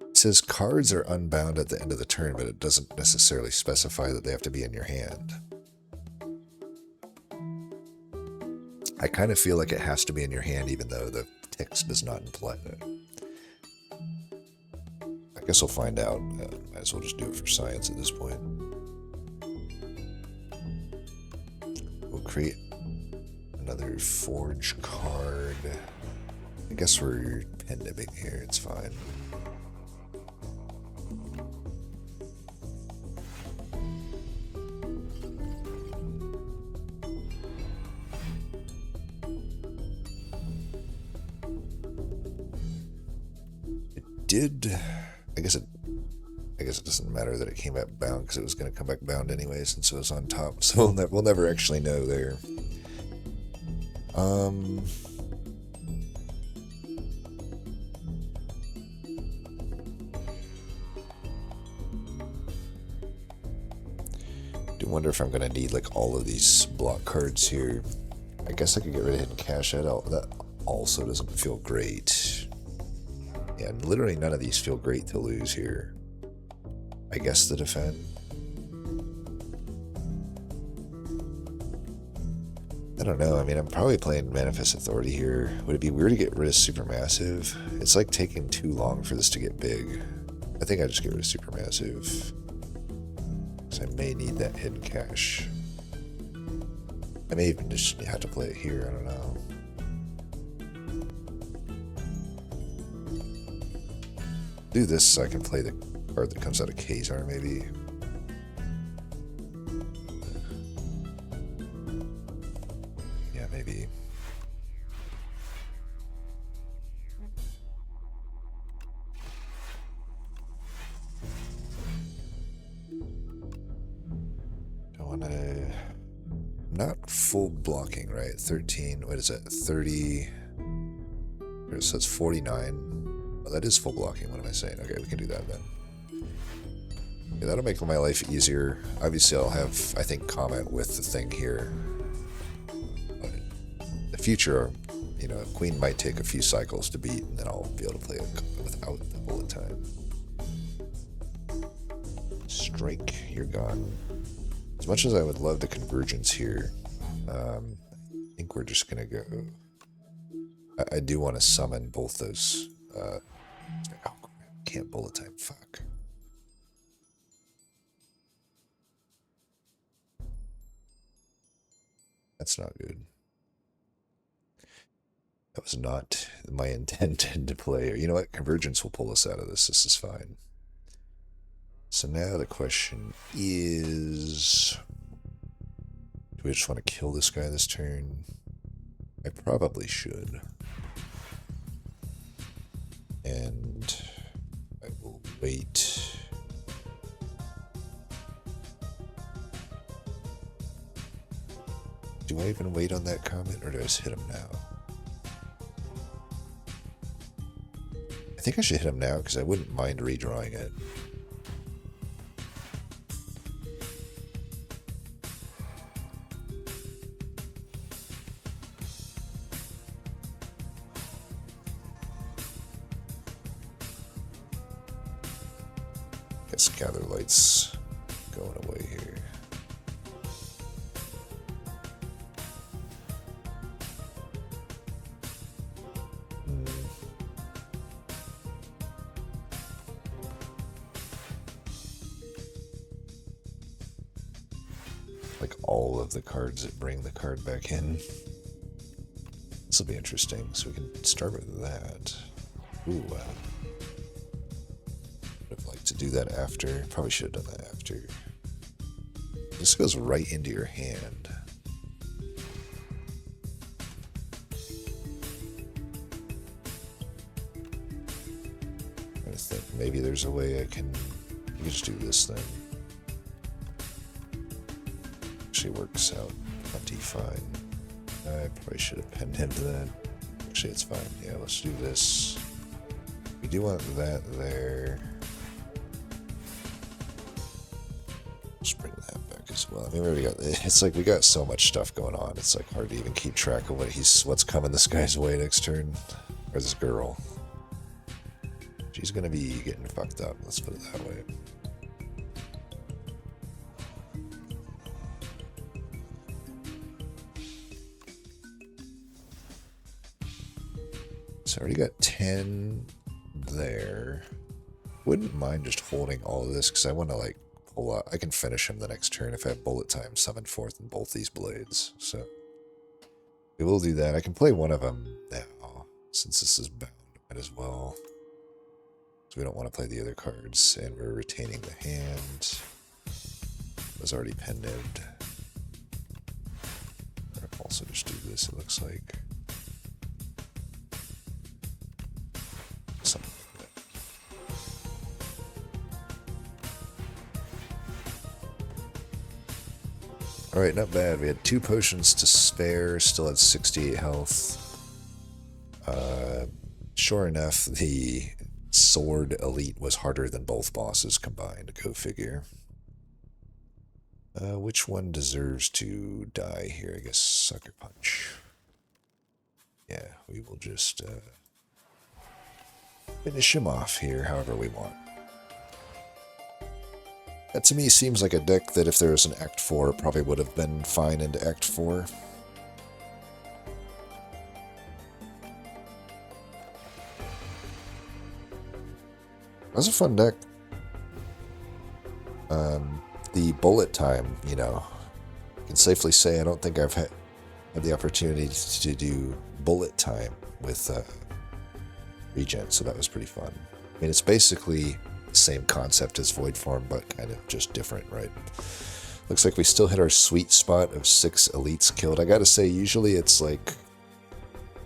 It says cards are unbound at the end of the turn, but it doesn't necessarily specify that they have to be in your hand. I kind of feel like it has to be in your hand, even though the text does not imply that. I guess we'll find out. Might as well just do it for science at this point. We'll create another Forge card. I guess we're pen nibbing here, it's fine. did. I guess it doesn't matter that it came back bound because it was going to come back bound anyway since it was on top. So we'll never actually know there. Do wonder if I'm going to need like all of these block cards here. I guess I could get rid of Hidden Cache. That also doesn't feel great. Yeah, literally none of these feel great to lose here. I guess the defend. I don't know. I mean, I'm probably playing Manifest Authority here. Would it be weird to get rid of Supermassive? It's like taking too long for this to get big. I think I just get rid of Supermassive. Because I may need that Hidden Cache. I may even just have to play it here. I don't know. Do this so I can play the card that comes out of Kazar, maybe. Yeah, maybe. Don't want to... Not full blocking, right? 13, what is that? 30... So it's 49. Oh, that is full blocking. What am I saying? Okay, we can do that then. Yeah, that'll make my life easier. Obviously, I'll have, I think, comment with the thing here. But in the future, you know, Queen might take a few cycles to beat, and then I'll be able to play it without the bullet time. Strike, you're gone. As much as I would love the convergence here, I think we're just going to go... I do want to summon both those... oh, can't bullet time, fuck. That's not good. That was not my intent to play. You know what? Convergence will pull us out of this. This is fine. So now the question is... Do we just want to kill this guy this turn? I probably should. And I will wait. Do I even wait on that comment, or do I just hit him now? I think I should hit him now, because I wouldn't mind redrawing it. Guess Gather Light's going away here. Like all of the cards that bring the card back in. This will be interesting, so we can start with that. Ooh, would have liked to do that after. Probably should have done that after. This goes right into your hand. I'm trying to think, maybe there's a way I can... You can just do this then. Actually works out plenty fine. I probably should have pinned him to that. Actually, it's fine. Yeah, let's do this. We do want that there. Let's bring that back as well. I mean, we already got... It's like we got so much stuff going on. It's like hard to even keep track of what's coming this guy's way next turn. Or this girl. She's gonna be getting fucked up. Let's put it that way. So I already got 10 there. Wouldn't mind just holding all of this because I want to like pull out. I can finish him the next turn if I have bullet time summoned forth in both these blades. So we will do that. I can play one of them now since this is bound. Might as well. So we don't want to play the other cards, and we're retaining the hand. It was already pended. I'll also just do this. It looks like. Something like that. Alright, not bad. We had 2 potions to spare, still had 68 health. Sure enough, the sword elite was harder than both bosses combined, go figure. Which one deserves to die here? I guess Sucker Punch. Yeah, we will just finish him off here however we want. That to me seems like a deck that if there was an Act 4, it probably would have been fine into Act 4. That's a fun deck. The bullet time, you know, I can safely say I don't think I've had the opportunity to do bullet time with Regent, so that was pretty fun. I mean, it's basically the same concept as Void Form, but kind of just different, right? Looks like we still hit our sweet spot of 6 elites killed. I gotta say, usually it's like,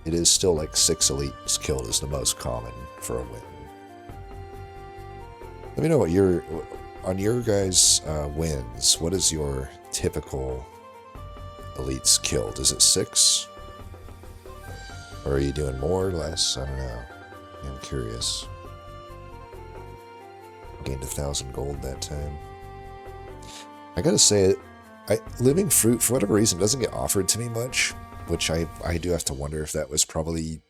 it is still like 6 elites killed is the most common for a win. Let me know what your, on your guys' wins, what is your typical elites killed? Is it 6? Or are you doing more or less? I don't know. I'm curious. Gained 1,000 gold that time. I gotta say, Living Fruit, for whatever reason, doesn't get offered to me much, which I do have to wonder if that was probably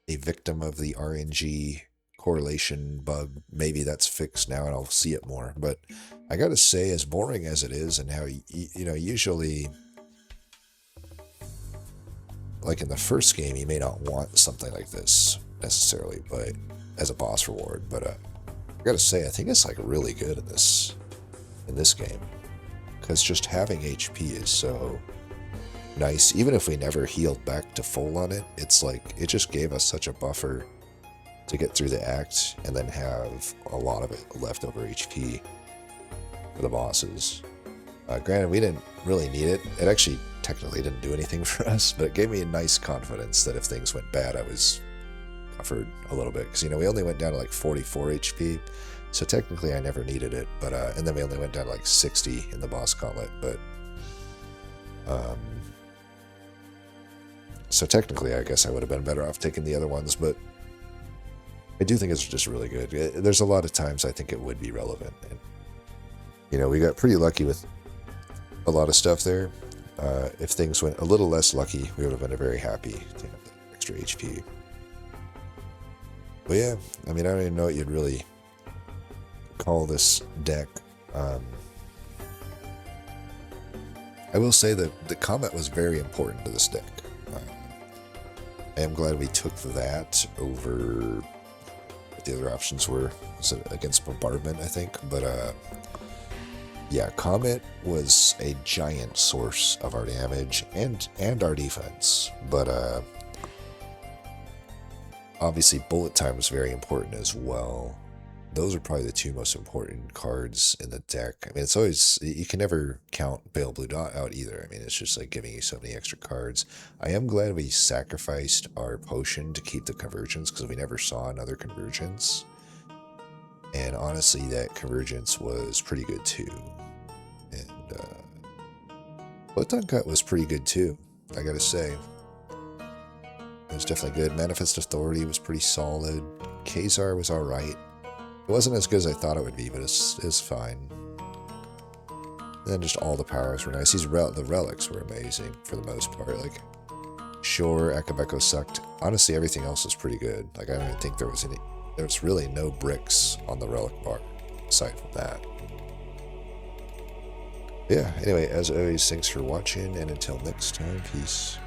a victim of the RNG correlation bug. Maybe that's fixed now and I'll see it more. But I gotta say, as boring as it is, and how, you know, usually, like in the first game, you may not want something like this necessarily, but as a boss reward. But I gotta say, I think it's like really good in this game, because just having HP is so nice. Even if we never healed back to full on it, it's like it just gave us such a buffer to get through the act and then have a lot of it leftover HP for the bosses. Granted, we didn't really need it. It actually technically didn't do anything for us, but it gave me a nice confidence that if things went bad, I was covered a little bit. Because, you know, we only went down to like 44 HP, so technically I never needed it. But and then we only went down to like 60 in the boss gauntlet. But so technically, I guess I would have been better off taking the other ones. But I do think it's just really good. There's a lot of times I think it would be relevant. And, you know, we got pretty lucky with a lot of stuff there. If things went a little less lucky, we would have been very happy to have that extra HP. But yeah, I mean, I don't even know what you'd really call this deck. I will say that the combat was very important to this deck. I am glad we took that over what the other options were. Was it against Bombardment, I think? But yeah, Comet was a giant source of our damage and our defense. But obviously Bullet Time was very important as well. Those are probably the 2 most important cards in the deck. I mean, it's always, you can never count Pale Blue Dot out either. I mean, it's just like giving you so many extra cards. I am glad we sacrificed our potion to keep the convergence, because we never saw another convergence. And honestly, that convergence was pretty good too. And Photon Cut was pretty good too, I gotta say. It was definitely good. Manifest Authority was pretty solid. Kazar was alright. It wasn't as good as I thought it would be, but it's fine. And then just all the powers were nice. The relics were amazing for the most part. Like, sure, Akabeko sucked. Honestly, everything else was pretty good. Like, I don't think there was really no bricks on the relic bar aside from that. Yeah, anyway, as always, thanks for watching, and until next time, peace.